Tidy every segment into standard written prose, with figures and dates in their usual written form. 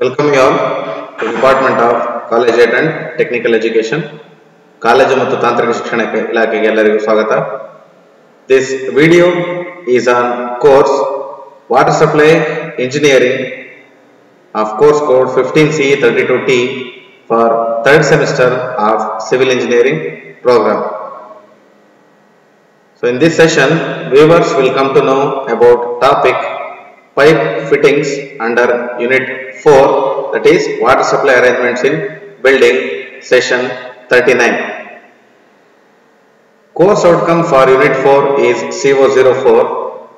Welcome you all to Department of College Aid and Technical Education. College ಮತ್ತು ತಾಂತ್ರಿಕ ಶಿಕ್ಷಣ ಇಲಾಖೆಗೆ ಎಲ್ಲರಿಗೂ ಸ್ವಾಗತ. This video is on course Water Supply Engineering of course code 15C32T for third semester of Civil Engineering program. So in this session, viewers will come to know about topic pipe fittings under Unit 4, that is water supply arrangements in building, session 39. Course outcome for Unit 4 is CO04,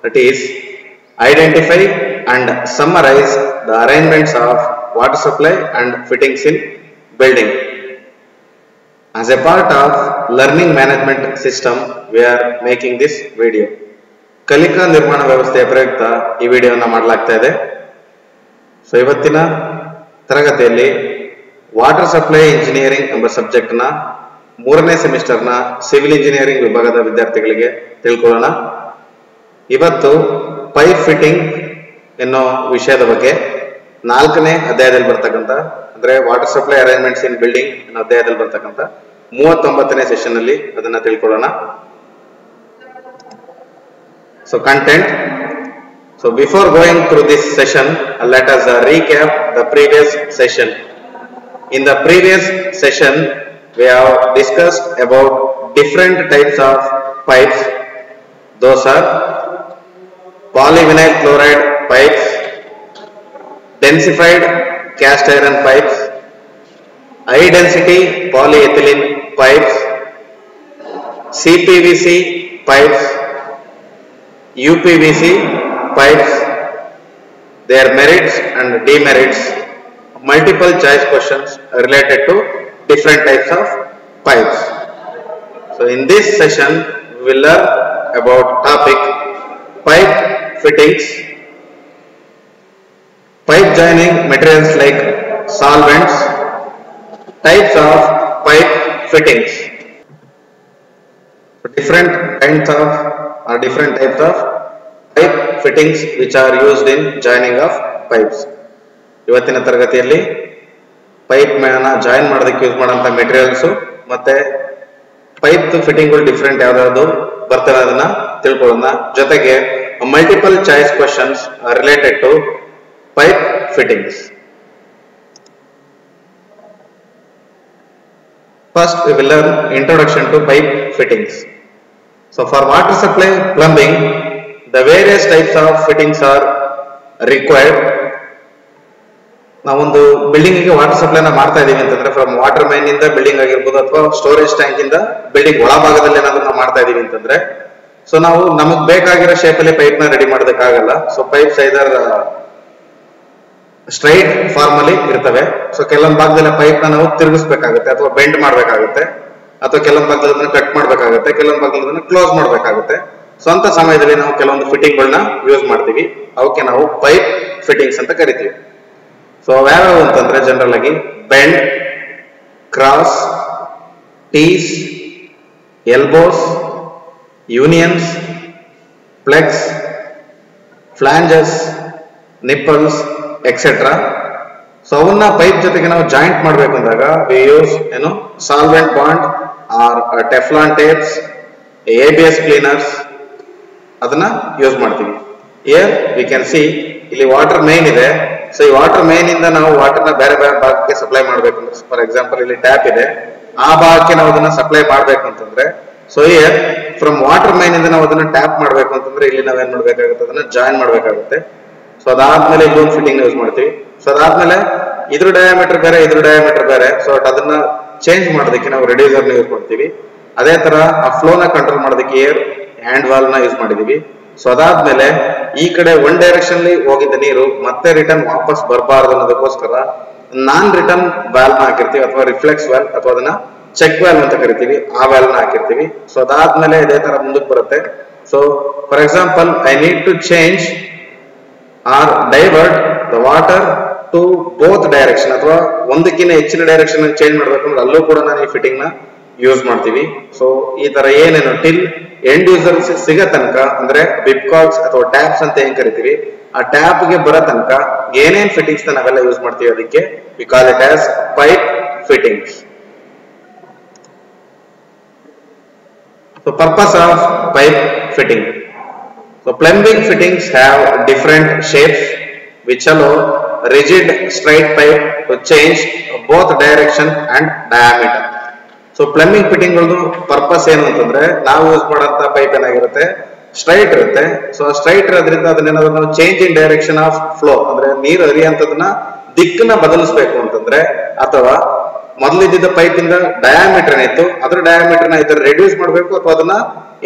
that is identify and summarize the arrangements of water supply and fittings in building. As a part of learning management system, we are making this video. ಕಲಿಕಾ ನಿರ್ಮಾಣ ವ್ಯವಸ್ಥೆಯ ಪ್ರಯುಕ್ತ ಈ ವಿಡಿಯೋವನ್ನು ಮಾಡಲಾಗ್ತಾ ಇದೆ. So ಇವತ್ತಿನ ತರಗತಿಯಲ್ಲಿ ವಾಟರ್ ಸಪ್ಲೈ ಇಂಜಿನಿಯರಿಂಗ್ ಎಂಬ ಸಬ್ಜೆಕ್ಟ್ ನ 3ನೇ ಸೆಮಿಸ್ಟರ್ ನ ಸಿವಿಲ್ ಇಂಜಿನಿಯರಿಂಗ್ ವಿಭಾಗದ ವಿದ್ಯಾರ್ಥಿಗಳಿಗೆ ತಿಳ್ಕೊಳ್ಳೋಣ. ಇವತ್ತು ಪೈಪ್ ಫಿಟ್ಟಿಂಗ್ ಎನ್ನೋ ವಿಷಯದ ಬಗ್ಗೆ 4ನೇ ಅಧ್ಯಾಯದಲ್ಲಿ ಬರ್ತಕ್ಕಂಥ, ಅಂದ್ರೆ ವಾಟರ್ ಸಪ್ಲೈ ಅರೇಂಜ್ಮೆಂಟ್ಸ್ ಇನ್ ಬಿಲ್ಡಿಂಗ್ ಅನ್ನೋ ಅಧ್ಯಾಯದಲ್ಲಿ ಬರ್ತಕ್ಕಂಥ 39ನೇ ಸೆಷನ್ ಅಲ್ಲಿ ಅದನ್ನ ತಿಳ್ಕೊಳ್ಳೋಣ. So content. So before going through this session, let us recap the previous session. In the previous session, we have discussed about different types of pipes. Those are polyvinyl chloride pipes, densified cast iron pipes, high density polyethylene pipes, CPVC pipes, UPVC pipes, their merits and demerits, multiple choice questions related to different types of pipes. So in this session we will learn about topic pipe fittings, pipe joining materials like solvents, types of pipe fittings. So different kinds of or different types of pipe fittings which are used in joining of pipes. ಇವತ್ತಿನ ತರಗತಿಯಲ್ಲಿ pipe ನ join ಮಾಡೋದಕ್ಕೆ use ಮಾಡುವಂತ materials ಮತ್ತೆ pipe fitting different ಯಾವ್ದಾದ್ರು ಬರ್ತವೆ ಅದನ್ನ ತಿಳ್ಕೊಳ್ಳೋಣ. ಜೊತೆಗೆ multiple choice questions related to pipe fittings. First we will learn introduction to pipe fittings. So for water supply plumbing, the various types of fittings are required. ನಾವೊಂದು building ಗೆ water supply ಮಾಡ್ತಾ ಇದೀವಿ ಅಂತಂದ್ರೆ ಫ್ರಮ್ ವಾಟರ್ ಮೈನ್ ಇಂದ building ಆಗಿರ್ಬೋದು ಅಥವಾ storage tank ಇಂದ building ಒಳಭಾಗದಲ್ಲಿ ಏನಾದ್ರು ನಾವು ಮಾಡ್ತಾ ಇದೀವಿ ಅಂತಂದ್ರೆ, ಸೊ ನಾವು ನಮಗ್ ಬೇಕಾಗಿರೋ ಶೇಪ್ ಅಲ್ಲಿ ಪೈಪ್ ನ ರೆಡಿ ಮಾಡೋದಕ್ಕಾಗಲ್ಲ. ಸೊ ಪೈಪ್ಸ್ ಐದರ್ ಸ್ಟ್ರೈಟ್ ಫಾರ್ಮ್ ಅಲ್ಲಿ ಇರ್ತವೆ. ಸೊ ಕೆಲವೊಂದು ಭಾಗದಲ್ಲಿ ಪೈಪ್ ನ ನಾವು ತಿರುಗಿಸ್ಬೇಕಾಗುತ್ತೆ ಅಥವಾ ಬೆಂಡ್ ಮಾಡ್ಬೇಕಾಗುತ್ತೆ, ಅಥವಾ ಕೆಲವೊಂದು ಭಾಗದಲ್ಲಿ ಅದನ್ನ ಕಟ್ ಮಾಡ್ಬೇಕಾಗುತ್ತೆ, ಕೆಲವೊಂದು ಭಾಗದಲ್ಲಿ ಅದನ್ನ ಕ್ಲೋಸ್ ಮಾಡ್ಬೇಕಾಗುತ್ತೆ. ಸೊ ಅಂತ ಸಮಯದಲ್ಲಿ ನಾವು ಕೆಲವೊಂದು ಫಿಟ್ಟಿಂಗ್ ಗಳನ್ನ ಯೂಸ್ ಮಾಡ್ತೀವಿ. ಅವಕ್ಕೆ ನಾವು ಪೈಪ್ ಫಿಟ್ಟಿಂಗ್ಸ್ ಅಂತ ಕರಿತೀವಿ. ಸೊ ಯಾವ್ಯಾವ ಅಂತಂದ್ರೆ ಜನರಲ್ ಆಗಿ bend, cross, tees, elbows, unions, plugs, flanges, nipples etcetera. So ಅವನ್ನ ಪೈಪ್ ಜೊತೆಗೆ ನಾವು ಜಾಯಿಂಟ್ ಮಾಡ್ಬೇಕು ಅಂದಾಗ we use solvent bond or Teflon tapes, ABS cleaners ಅದನ್ನ ಯೂಸ್ ಮಾಡ್ತೀವಿ. ಹಿಯರ್ ವಿ ಕ್ಯಾನ್ ಸಿ ಇಲ್ಲಿ ವಾಟರ್ ಮೇನ್ ಇದೆ. ಸೊ ಈ ವಾಟರ್ ಮೇನ್ ಇಂದ ನಾವು ವಾಟರ್ ನ ಬೇರೆ ಬೇರೆ ಭಾಗಕ್ಕೆ ಸಪ್ಲೈ ಮಾಡ್ಬೇಕು ಅಂದ್ರೆ, ಫಾರ್ ಎಕ್ಸಾಂಪಲ್ ಇಲ್ಲಿ ಟ್ಯಾಪ್ ಇದೆ, ಆ ಭಾಗಕ್ಕೆ ನಾವು ಅದನ್ನ ಸಪ್ಲೈ ಮಾಡ್ಬೇಕು ಅಂತಂದ್ರೆ, so here from water main ಇಂದ ನಾವು ಅದನ್ನ ಟ್ಯಾಪ್ ಮಾಡ್ಬೇಕು ಅಂತಂದ್ರೆ ಇಲ್ಲಿ ನಾವೇನ್ ಮಾಡ್ಬೇಕಾಗುತ್ತೆ, ಅದನ್ನ ಜಾಯಿನ್ ಮಾಡ್ಬೇಕಾಗುತ್ತೆ. ಸೊ ಅದಾದ್ಮೇಲೆ ಇಲ್ಲೊಂದು ಫಿಟ್ಟಿಂಗ್ ಯೂಸ್ ಮಾಡ್ತೀವಿ. ಸೊ ಅದಾದ್ಮೇಲೆ ಇದ್ರ ಡಯಾಮೀಟರ್ ಬೇರೆ, ಇದ್ರ ಡಯಾಮೀಟರ್ ಬೇರೆ. ಸೊ ಅದನ್ನ ಚೇಂಜ್ ಮಾಡೋದಕ್ಕೆ ನಾವು ರೆಡ್ಯೂಸರ್ ನ ಯೂಸ್ ಮಾಡ್ತೀವಿ. ಅದೇ ತರ ಆ ಫ್ಲೋ ನ ಕಂಟ್ರೋಲ್ ಮಾಡೋದಕ್ಕೆ ಏರ್ ಹ್ಯಾಂಡ್ ವಾಲ್ ನ ಯೂಸ್ ಮಾಡಿದೀವಿ. ಸೊ ಅದಾದ್ಮೇಲೆ ಈ ಕಡೆ ಒನ್ ಡೈರೆಕ್ಷನ್ ಅಲ್ಲಿ ಹೋಗಿದ್ದ ನೀರು ಮತ್ತೆ ರಿಟರ್ನ್ ವಾಪಸ್ ಬರಬಾರದು ಅನ್ನೋದಕ್ಕೋಸ್ಕರ ನಾನ್ ರಿಟರ್ನ್ ವ್ಯಾಲ್ ನ ಹಾಕಿರ್ತೀವಿ, ಅಥವಾ ರಿಫ್ಲೆಕ್ಸ್ ವ್ಯಾಲ್ ಅಥವಾ ಅದನ್ನ ಚೆಕ್ ವ್ಯಾಲ್ ಅಂತ ಕರಿತೀವಿ, ಆ ವ್ಯಾಲ್ ನ ಹಾಕಿರ್ತೀವಿ. ಸೊ ಅದಾದ್ಮೇಲೆ ಇದೇ ತರ ಮುಂದಕ್ಕೆ ಬರುತ್ತೆ. So for example I need to change or divert the water to both direction, ಅಥವಾ ಒಂದಕ್ಕಿಂತ ಹೆಚ್ಚಿನ ಡೈರೆಕ್ಷನ್ ಚೇಂಜ್ ಮಾಡ್ಬೇಕಂದ್ರೆ ಅಲ್ಲೂ ಕೂಡ ನಾನು ಈ ಫಿಟ್ಟಿಂಗ್ ನ ಯೂಸ್ ಮಾಡ್ತೀವಿ. ಸೊ ಈ ತರ ಏನೇನು ಟಿಲ್ ಎಂಡ್ ಯೂಸರ್ ಸಿಗೋ ತನಕ, ಅಂದ್ರೆ ಬಿಪ್ ಕಾಲ್ಸ್ ಅಥವಾ ಟ್ಯಾಪ್ಸ್ ಅಂತ ಏನ್ ಕರಿತೀವಿ, ಆ ಟ್ಯಾಪ್ ಗೆ ಬರೋ ತನಕ ಏನೇನ್ ಫಿಟ್ಟಿಂಗ್ಸ್ ನಾವೆಲ್ಲ ಯೂಸ್ ಮಾಡ್ತೀವಿ ಅದಕ್ಕೆ V call it as pipe fittings. So purpose of pipe fitting. So plumbing fittings have different shapes which allow rigid straight pipe to change both direction and diameter. So plumbing fitting ಗಳದ್ದು purpose ಏನು ಅಂತಂದ್ರೆ ನಾವು use ಮಾಡುವಂತ pipe ಏನಾಗಿರುತ್ತೆ straight ಇರುತ್ತೆ. So straight ಇರೋದ್ರಿಂದ ಅದನ್ನೇನಾದ್ರೂ ನಾವು change in direction of flow ಅಂದ್ರೆ ನೀರು ಹರಿಯುವಂತದನ್ನ ದಿಕ್ಕನ್ನ ಬದಲಿಸಬೇಕು ಅಂತಂದ್ರೆ ಅಥವಾ ಮೊದಲಿದ್ದ ಪೈಪ್ ಇಂದ ಡಯಾಮೀಟರ್ ಏನಿತ್ತು ಅದ್ರ ಡಯಾಮೀಟರ್ ನ ಇದರ ರೆಡ್ಯೂಸ್ ಮಾಡಬೇಕು ಅಥವಾ ಅದನ್ನ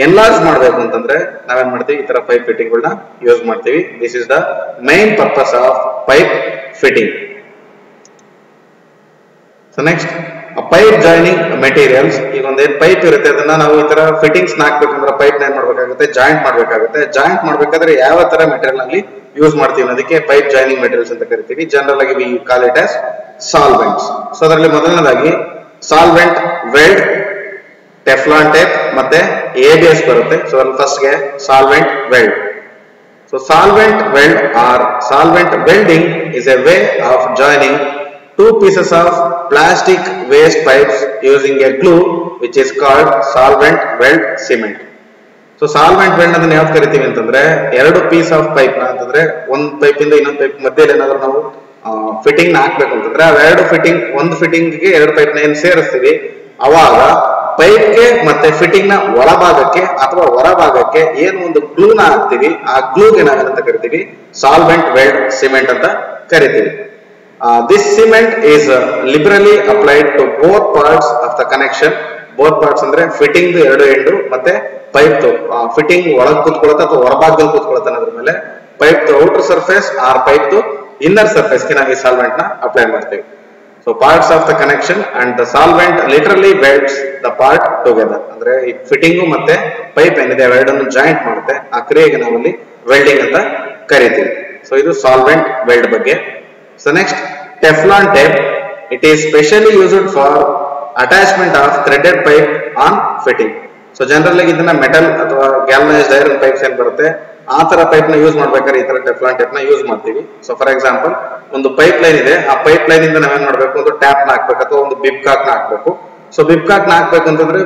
ಎನ್ಲಾರ್ಜ್ ಮಾಡಬೇಕು ಅಂತಂದ್ರೆ ನಾವೇನ್ ಮಾಡ್ತೀವಿ ಈ ತರ ಪೈಪ್ ಫಿಟ್ಟಿಂಗ್ ಗಳನ್ನ ಯೂಸ್ ಮಾಡ್ತೀವಿ. This is the main purpose of pipe fitting. So next pipe joining materials. ಈಗ ಒಂದೇನ್ ಪೈಪ್ ಇರುತ್ತೆ ಅದನ್ನ ನಾವು ಈ ತರ ಫಿಟ್ಟಿಂಗ್ಸ್ ಹಾಕ್ಬೇಕಂದ್ರೆ ಪೈಪ್ ಏನ್ ಮಾಡ್ಬೇಕಾಗುತ್ತೆ ಜಾಯಿಂಟ್ ಮಾಡ್ಬೇಕಾಗುತ್ತೆ. ಜಾಯಿಂಟ್ ಮಾಡ್ಬೇಕಾದ್ರೆ ಯಾವ ತರ ಮೆಟೀರಿಯಲ್ ನಲ್ಲಿ ಯೂಸ್ ಮಾಡ್ತೀವಿ ಅದಕ್ಕೆ ಪೈಪ್ ಜಾಯಿನಿಂಗ್ ಮೆಟೀರಿಯಲ್ಸ್ ಅಂತ ಕರಿತೀವಿ. ಜನರಲ್ ಆಗಿ we call it as solvents. So ಅದರಲ್ಲಿ ಮೊದಲನೇದಾಗಿ ಸಾಲ್ವೆಂಟ್ ವೆಲ್ಡ್, ಟೆಫ್ಲಾನ್ ಟೇಪ್ ಮತ್ತೆ ABS ಬರುತ್ತೆ. ಸೊ ಅಲ್ಲಿ ಫಸ್ಟ್ ಗೆ solvent weld. So solvent weld or solvent welding is a way of joining two pieces of plastic waste pipes using a glue which is called solvent weld cement. So solvent weld ಅದನ್ನ ಯಾವ್ದು ಕರಿತೀವಿ ಅಂತಂದ್ರೆ ಎರಡು piece of pipe ನ ಅಂತಂದ್ರೆ ಒಂದ್ pipe ಇಂದ ಇನ್ನೊಂದು ಪೈಪ್ ಮಧ್ಯೆ ಏನಾದ್ರು ನಾವು ಫಿಟ್ಟಿಂಗ್ ನ ಹಾಕ್ಬೇಕು ಅಂತಂದ್ರೆ ಅವೆರಡು ಫಿಟ್ಟಿಂಗ್ ಒಂದು ಫಿಟ್ಟಿಂಗ್ ಗೆ ಎರಡು ಪೈಪ್ ನ ಏನ್ ಸೇರಿಸ್ತೀವಿ ಅವಾಗ ಪೈಪ್ ಗೆ ಮತ್ತೆ ಫಿಟ್ಟಿಂಗ್ ನ ಒಳಭಾಗಕ್ಕೆ ಅಥವಾ ಹೊರಭಾಗಕ್ಕೆ ಏನು ಒಂದು ಗ್ಲೂ ನ ಹಾಕ್ತಿವಿ ಆ ಗ್ಲೂಗೆ ನಾವೇನಂತ ಕರಿತೀವಿ ಸಾಲ್ವೆಂಟ್ ವೆಲ್ಡ್ ಸಿಮೆಂಟ್ ಅಂತ ಕರಿತೀವಿ. This cement is liberally applied to both parts of the connection. Both parts ಅಂದ್ರೆ ಫಿಟ್ಟಿಂಗ್ ಎರಡು ಎಂಡು ಮತ್ತೆ ಪೈಪ್ ಫಿಟ್ಟಿಂಗ್ ಒಳಗೆ ಕೂತ್ಕೊಳ್ಳುತ್ತೆ ಅಥವಾ ಹೊರಭಾಗದಲ್ಲಿ ಕೂತ್ಕೊಳ್ಳುತ್ತೆ ಅನ್ನೋದ್ರ ಮೇಲೆ pipe outer surface or pipe inner surface ಗೆ ನಾವು ಈ ಸಾಲ್ವೆಂಟ್ ನ ಅಪ್ಲೈ ಮಾಡ್ತೀವಿ. So parts of the connection and the solvent literally welds the part together. ಅಂದ್ರೆ ಈ ಫಿಟ್ಟಿಂಗು ಮತ್ತೆ ಪೈಪ್ ಏನಿದೆ ಅವೆರಡನ್ನು ಜಾಯಿಂಟ್ ಮಾಡುತ್ತೆ. ಆ ಕ್ರಿಯೆಗೆ ನಾವಲ್ಲಿ ವೆಲ್ಡಿಂಗ್ ಅಂತ ಕರಿತೀವಿ. ಸೊ ಇದು ಸಾಲ್ವೆಂಟ್ ವೆಲ್ಡ್ ಬಗ್ಗೆ. So next, Teflon tape. It is specially used for attachment of threaded pipe on fitting. So generally ಇದನ್ನ ಮೆಟಲ್ ಅಥವಾ ಗ್ಯಾಲ್ವನೈಸ್ಡ್ ಐರನ್ ಪೈಪ್ಸ್ ಏನ್ ಬರುತ್ತೆ ಆ ತರ ಪೈಪ್ ನ ಯೂಸ್ ಮಾಡ್ಬೇಕಾದ್ರೆ ಈ ತರ ಟೆಫ್ಲಾನ್ ಟೇಪ್ ನ ಯೂಸ್ ಮಾಡ್ತೀವಿ. ಸೊ ಫಾರ್ ಎಕ್ಸಾಂಪಲ್ ಒಂದು ಪೈಪ್ ಲೈನ್ ಇದೆ, ಆ ಪೈಪ್ ಲೈನ್ ಇಂದ ನಾವೇನ್ ಮಾಡ್ಬೇಕು ಒಂದು ಟ್ಯಾಪ್ ನ ಹಾಕ್ಬೇಕು ಅಥವಾ ಒಂದು ಬಿಬ್ ಕಾಕ್ ನ ಹಾಕ್ಬೇಕು. ಸೊ ಬಿಬ್ ಕಾಕ್ ನ ಹಾಕ್ಬೇಕು ಅಂತಂದ್ರೆ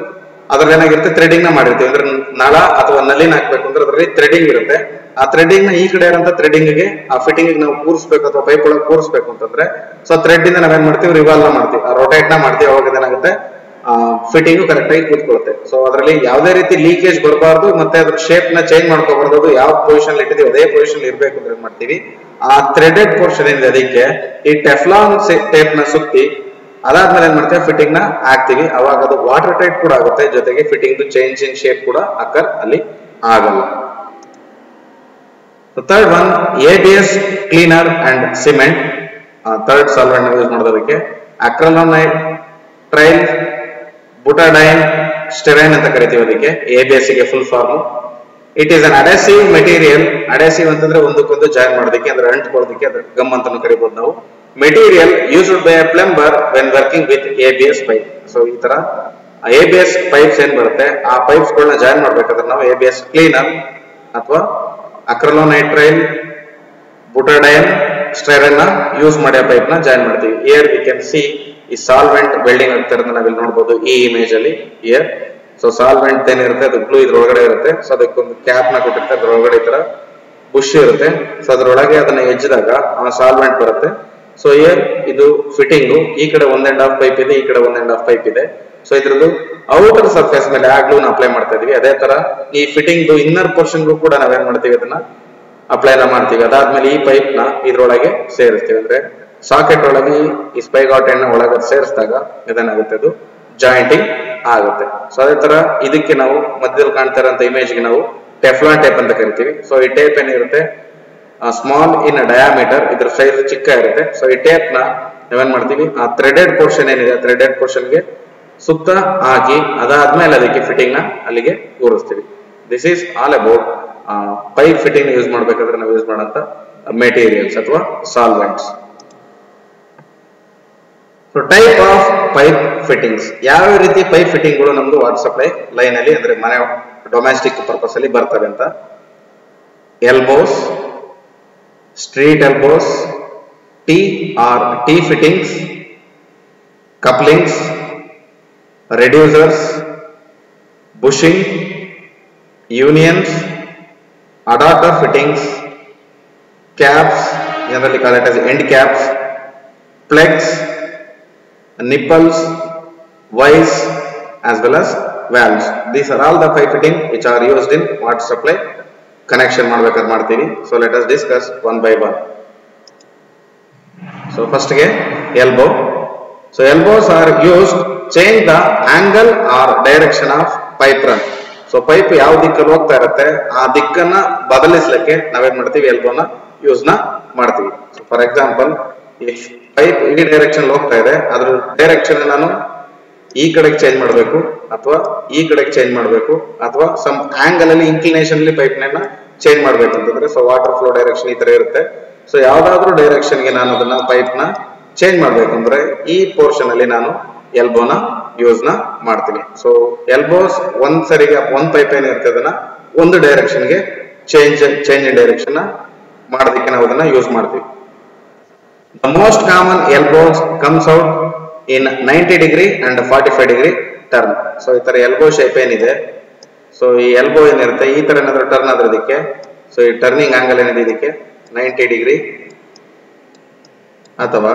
ಅದ್ರಲ್ಲಿ ಏನಾಗಿರುತ್ತೆ ಥ್ರೆಡಿಂಗ್ ನ ಮಾಡಿರ್ತೀವಿ. ಅಂದ್ರೆ ನಳ ಅಥವಾ ನಲಿನ ಹಾಕ್ಬೇಕು ಅಂದ್ರೆ ಅದರಲ್ಲಿ ಥ್ರೆಡಿಂಗ್ ಇರುತ್ತೆ. ಆ ಥ್ರೆಡಿಂಗ್ ನ ಈ ಕಡೆ ಇರೋಂತ ಥ್ರೆಡಿಂಗ್ ಗೆ ಆ ಫಿಟ್ಟಿಂಗ್ ನಾವು ಕೂರಿಸಬೇಕು ಅಥವಾ ಪೈಪ್ ಒಳಗೆ ಕೂರಿಸಬೇಕು ಅಂತಂದ್ರೆ ಸೊ ಥ್ರೆಡ್ ಇಂದ ನಾವೇನ್ ಮಾಡ್ತೀವಿ ರಿವಾಲ್ವ್ ನ ಮಾಡ್ತೀವಿ, ರೊಟೇಟ್ ನ ಮಾಡ್ತೀವಿ. ಅವಾಗ ಏನಾಗುತ್ತೆ ಫಿಟ್ಟಿಂಗ್ ಕರೆಕ್ಟ್ ಆಗಿ ಕೂತ್ಕೊಳ್ಳುತ್ತೆ. ಸೊ ಅದರಲ್ಲಿ ಯಾವುದೇ ರೀತಿ ಲೀಕೇಜ್ ಬರಬಾರ್ದು ಮತ್ತೆ ಅದ್ರ ಶೇಪ್ ನ ಚೇಂಜ್ ಮಾಡ್ಕೋಬಾರ್ದು. ಅದು ಯಾವ ಪೊಸಿಷನ್ ಇಟ್ಟಿದೀವಿ ಅದೇ ಪೊಸಿಷನ್ ಇರ್ಬೇಕು ಅಂದ್ರೆ ಏನ್ ಮಾಡ್ತೀವಿ ಆ ಥ್ರೆಡೆಡ್ ಪೋರ್ಷನ್ ಏನಿದೆ ಅದಕ್ಕೆ ಈ ಟೆಫ್ಲಾನ್ ಟೇಪ್ ನ ಸುತ್ತಿ ಅದಾದ್ಮೇಲೆ ಏನ್ ಮಾಡ್ತೀವಿ ಫಿಟ್ಟಿಂಗ್ ನ ಹಾಕ್ತಿವಿ. ಅವಾಗ ಅದು ವಾಟರ್ ಟೈಟ್ ಕೂಡ ಆಗುತ್ತೆ, ಜೊತೆಗೆ ಫಿಟ್ಟಿಂಗ್ ಚೇಂಜ್ ಇನ್ ಶೇಪ್ ಕೂಡ ಅಕ್ಕರ್ ಅಲ್ಲಿ ಆಗಲ್ಲ. The third one, ABS cleaner and cement. Third solvent use ಮಾಡೋದಕ್ಕೆ acrylonitrile butadiene styrene ಅಂತ ಕರಿತೀವಿ ಅದಕ್ಕೆ. ABS ಗೆ full form. It is an adhesive material. Adhesive ಅಂತಂದ್ರೆ ಒಂದಕ್ಕೊಂದು ಜಾಯಿನ್ ಮಾಡೋದಕ್ಕೆ ಅಂದ್ರೆ ಅಂಟ್ಕೊಳ್ಳೋದಕ್ಕೆ ಅದ್ರ ಗಮ್ ಅಂತಾನು ಕರಿಬಹುದು ನಾವು. Material used by a plumber when working with ABS pipe. So ಈ ತರ ABS ಪೈಪ್ಸ್ ಏನ್ ಬರುತ್ತೆ ಆ ಪೈಪ್ಸ್ ಗಳನ್ನ ಜಾಯಿನ್ ಮಾಡ್ಬೇಕಾದ್ರೆ ನಾವು ABS cleaner ಅಥವಾ acrylonitrile butadiene styrene ನ ಯೂಸ್ ಮಾಡಿ ಆ ಪೈಪ್ ನ ಜಾಯಿನ್ ಮಾಡ್ತೀವಿ. ಹಿಯರ್ ವಿ ಕ್ಯಾನ್ ಸಿ ಈ ಸಾಲ್ವೆಂಟ್ ವೆಲ್ಡಿಂಗ್ ಆಗ್ತಿರೋದನ್ನ ನಾವಿಲ್ಲಿ ನೋಡಬಹುದು ಈ ಇಮೇಜ್ ಅಲ್ಲಿ. ಹಿಯರ್ ಸೊ ಸಾಲ್ವೆಂಟ್ ಏನಿರುತ್ತೆ ಅದು ಗ್ಲೂ ಇದ್ರೊಳಗಡೆ ಇರುತ್ತೆ. ಸೊ ಅದಕ್ಕೊಂದು ಕ್ಯಾಪ್ ನ ಕೊಟ್ಟಿರ್ತಾರೆ, ಅದ್ರೊಳಗಡೆ ಈ ತರ ಬುಷ್ ಇರುತ್ತೆ. ಸೊ ಅದ್ರೊಳಗೆ ಅದನ್ನ ಎಜ್ಜಿದಾಗ ಆ ಸಾಲ್ವೆಂಟ್ ಬರುತ್ತೆ. ಸೊ ಹಿಯರ್ ಇದು ಫಿಟ್ಟಿಂಗು, ಈ ಕಡೆ ಒಂದ್ ಎಂಡ್ ಆಫ್ ಪೈಪ್ ಇದೆ, ಈ ಕಡೆ ಒಂದ್ ಎಂಡ್ ಆಫ್ ಪೈಪ್ ಇದೆ. ಸೊ ಇದ್ರದ್ದು ಔಟರ್ ಸರ್ಫೇಸ್ ಮೇಲೆ ಆ ಗ್ಲೂನ ಅಪ್ಲೈ ಮಾಡ್ತಾ ಇದೀವಿ. ಅದೇ ತರ ಈ ಫಿಟ್ಟಿಂಗ್ ಇನ್ನರ್ ಪೋರ್ಷನ್ಗೂ ಕೂಡ ನಾವೇನ್ ಮಾಡ್ತೀವಿ ಅದನ್ನ ಅಪ್ಲೈ ಮಾಡ್ತೀವಿ. ಅದಾದ್ಮೇಲೆ ಈ ಪೈಪ್ ನ ಇದ್ರೊಳಗೆ ಸೇರಿಸ್ತೀವಿ. ಅಂದ್ರೆ ಸಾಕೆಟ್ ಒಳಗೆ ಈ ಸ್ಪೈಗಾಟ್ ಎಣ್ಣೆ ಒಳಗೆ ಸೇರಿಸಿದಾಗ ಇದೇನಾಗುತ್ತೆ ಅದು ಜಾಯಿಂಟಿಂಗ್ ಆಗುತ್ತೆ. ಸೊ ಅದೇ ತರ ಇದಕ್ಕೆ ನಾವು ಮಧ್ಯದಲ್ಲಿ ಕಾಣ್ತಾ ಇರೋಂತ ಇಮೇಜ್ ಗೆ ನಾವು ಟೆಫ್ಲಾನ್ ಟೇಪ್ ಅಂತ ಕರಿತೀವಿ. ಸೊ ಈ ಟೇಪ್ ಏನಿರುತ್ತೆ ಸ್ಮಾಲ್ ಇನ್ ಡಯಾಮೀಟರ್, ಇದ್ರ ಸೈಜ್ ಚಿಕ್ಕ ಇರುತ್ತೆ. ಸೊ ಈ ಟೇಪ್ ನ ನಾವೇನ್ ಮಾಡ್ತೀವಿ ಆ ಥ್ರೆಡೆಡ್ ಪೋರ್ಷನ್ ಏನಿದೆ ಥ್ರೆಡೆಡ್ ಪೋರ್ಷನ್ ಗೆ ಸುತ್ತ ಹಾಕಿ ಅದಾದ್ಮೇಲೆ ಅದಕ್ಕೆ ಫಿಟ್ಟಿಂಗ್ ನ ಅಲ್ಲಿಗೆ ಕೂರಿಸ್ತೀವಿ. This is all about pipe fitting use ಮಾಡ್ಬೇಕಾದ್ರೆ ನಾವು ಯೂಸ್ ಮಾಡಂತ ಮೆಟೀರಿಯಲ್ಸ್ ಅಥವಾ solvents. So type of pipe fittings. ಯಾವ ರೀತಿ ಪೈಪ್ ಫಿಟ್ಟಿಂಗ್ಗಳು ನಮ್ದು ವಾಟರ್ ಸಪ್ಲೈ ಲೈನ್ ಅಲ್ಲಿ ಅಂದ್ರೆ ಮನೆ ಡೊಮೆಸ್ಟಿಕ್ ಪರ್ಪಸ್ ಅಲ್ಲಿ ಬರ್ತವೆ ಅಂತ. Elbows, street elbows, T or T fittings, couplings, reducers, bushing, unions, adapter fittings, caps, generally call it as end caps, plugs, nipples, vice, as well as valves. These are all the pipe fitting which are used in water supply connection ಮಾಡಬೇಕಾದ್ರೆ ಮಾಡ್ತೀವಿ. So let us discuss one by one. So first ಗೆ elbow. So elbows are used change the angle or direction of pipe run. So pipe ಯಾವ ದಿಕ್ಕಲ್ಲಿ ಹೋಗ್ತಾ ಇರುತ್ತೆ ಆ ದಿಕ್ಕನ್ನ ಬದಲಿಸಲಿಕ್ಕೆ ನಾವೇನ್ ಮಾಡ್ತೀವಿ elbowನ use ಮಾಡ್ತೀವಿ. So for example, if pipe ಈ ಡೈರೆಕ್ಷನ್ ಹೋಗ್ತಾ ಇದೆ ಅದ್ರ ಡೈರೆಕ್ಷನ್ ನಾನು ಈ ಕಡೆಗೆ ಚೇಂಜ್ ಮಾಡಬೇಕು ಅಥವಾ ಈ ಕಡೆಗೆ ಚೇಂಜ್ ಮಾಡಬೇಕು ಅಥವಾ ಸಮ್ ಆಂಗಲ್ ಅಲ್ಲಿ ಇನ್ಕ್ಲಿನೇಷನ್ ಅಲ್ಲಿ ಪೈಪ್ ನ ಚೇಂಜ್ ಮಾಡಬೇಕು ಅಂತಂದ್ರೆ ಸೊ ವಾಟರ್ ಫ್ಲೋ ಡೈರೆಕ್ಷನ್ ಈ ತರ ಇರುತ್ತೆ. ಸೊ ಯಾವ್ದಾದ್ರು ಡೈರೆಕ್ಷನ್ ಗೆ ನಾನು ಅದನ್ನ ಪೈಪ್ ನ ಚೇಂಜ್ ಮಾಡ್ಬೇಕಂದ್ರೆ ಈ ಪೋರ್ಷನ್ ಅಲ್ಲಿ ನಾನು ಎಲ್ಬೋನ ಯೂಸ್ ಮಾಡ್ತೀನಿ. ಸೊ ಎಲ್ಬೋಸ್ ಒಂದ್ ಸರಿಗೆ ಒಂದ್ ಪೈಪ್ ಏನಿರುತ್ತೆ ಅದನ್ನ ಒಂದು ಡೈರೆಕ್ಷನ್ ಗೆ ಚೇಂಜ್ ಇನ್ ಡೈರೆಕ್ಷನ್ ಮಾಡೋದಕ್ಕೆ ನಾವು ಅದನ್ನ ಯೂಸ್ ಮಾಡ್ತೀವಿ. The most common elbows comes out in 90 degree and 45 degree turn. So ಈ ತರ ಎಲ್ಬೋ ಶೇಪ್ ಏನಿದೆ ಸೊ ಈ ಎಲ್ಬೋ ಏನಿರುತ್ತೆ ಈ ತರ ಏನಾದ್ರು ಟರ್ನ್ ಆದ್ರೆ ಇದಕ್ಕೆ ಸೊ ಈ ಟರ್ನಿಂಗ್ ಆಂಗಲ್ ಏನಿದೆ ಇದಕ್ಕೆ 90 ಡಿಗ್ರಿ ಅಥವಾ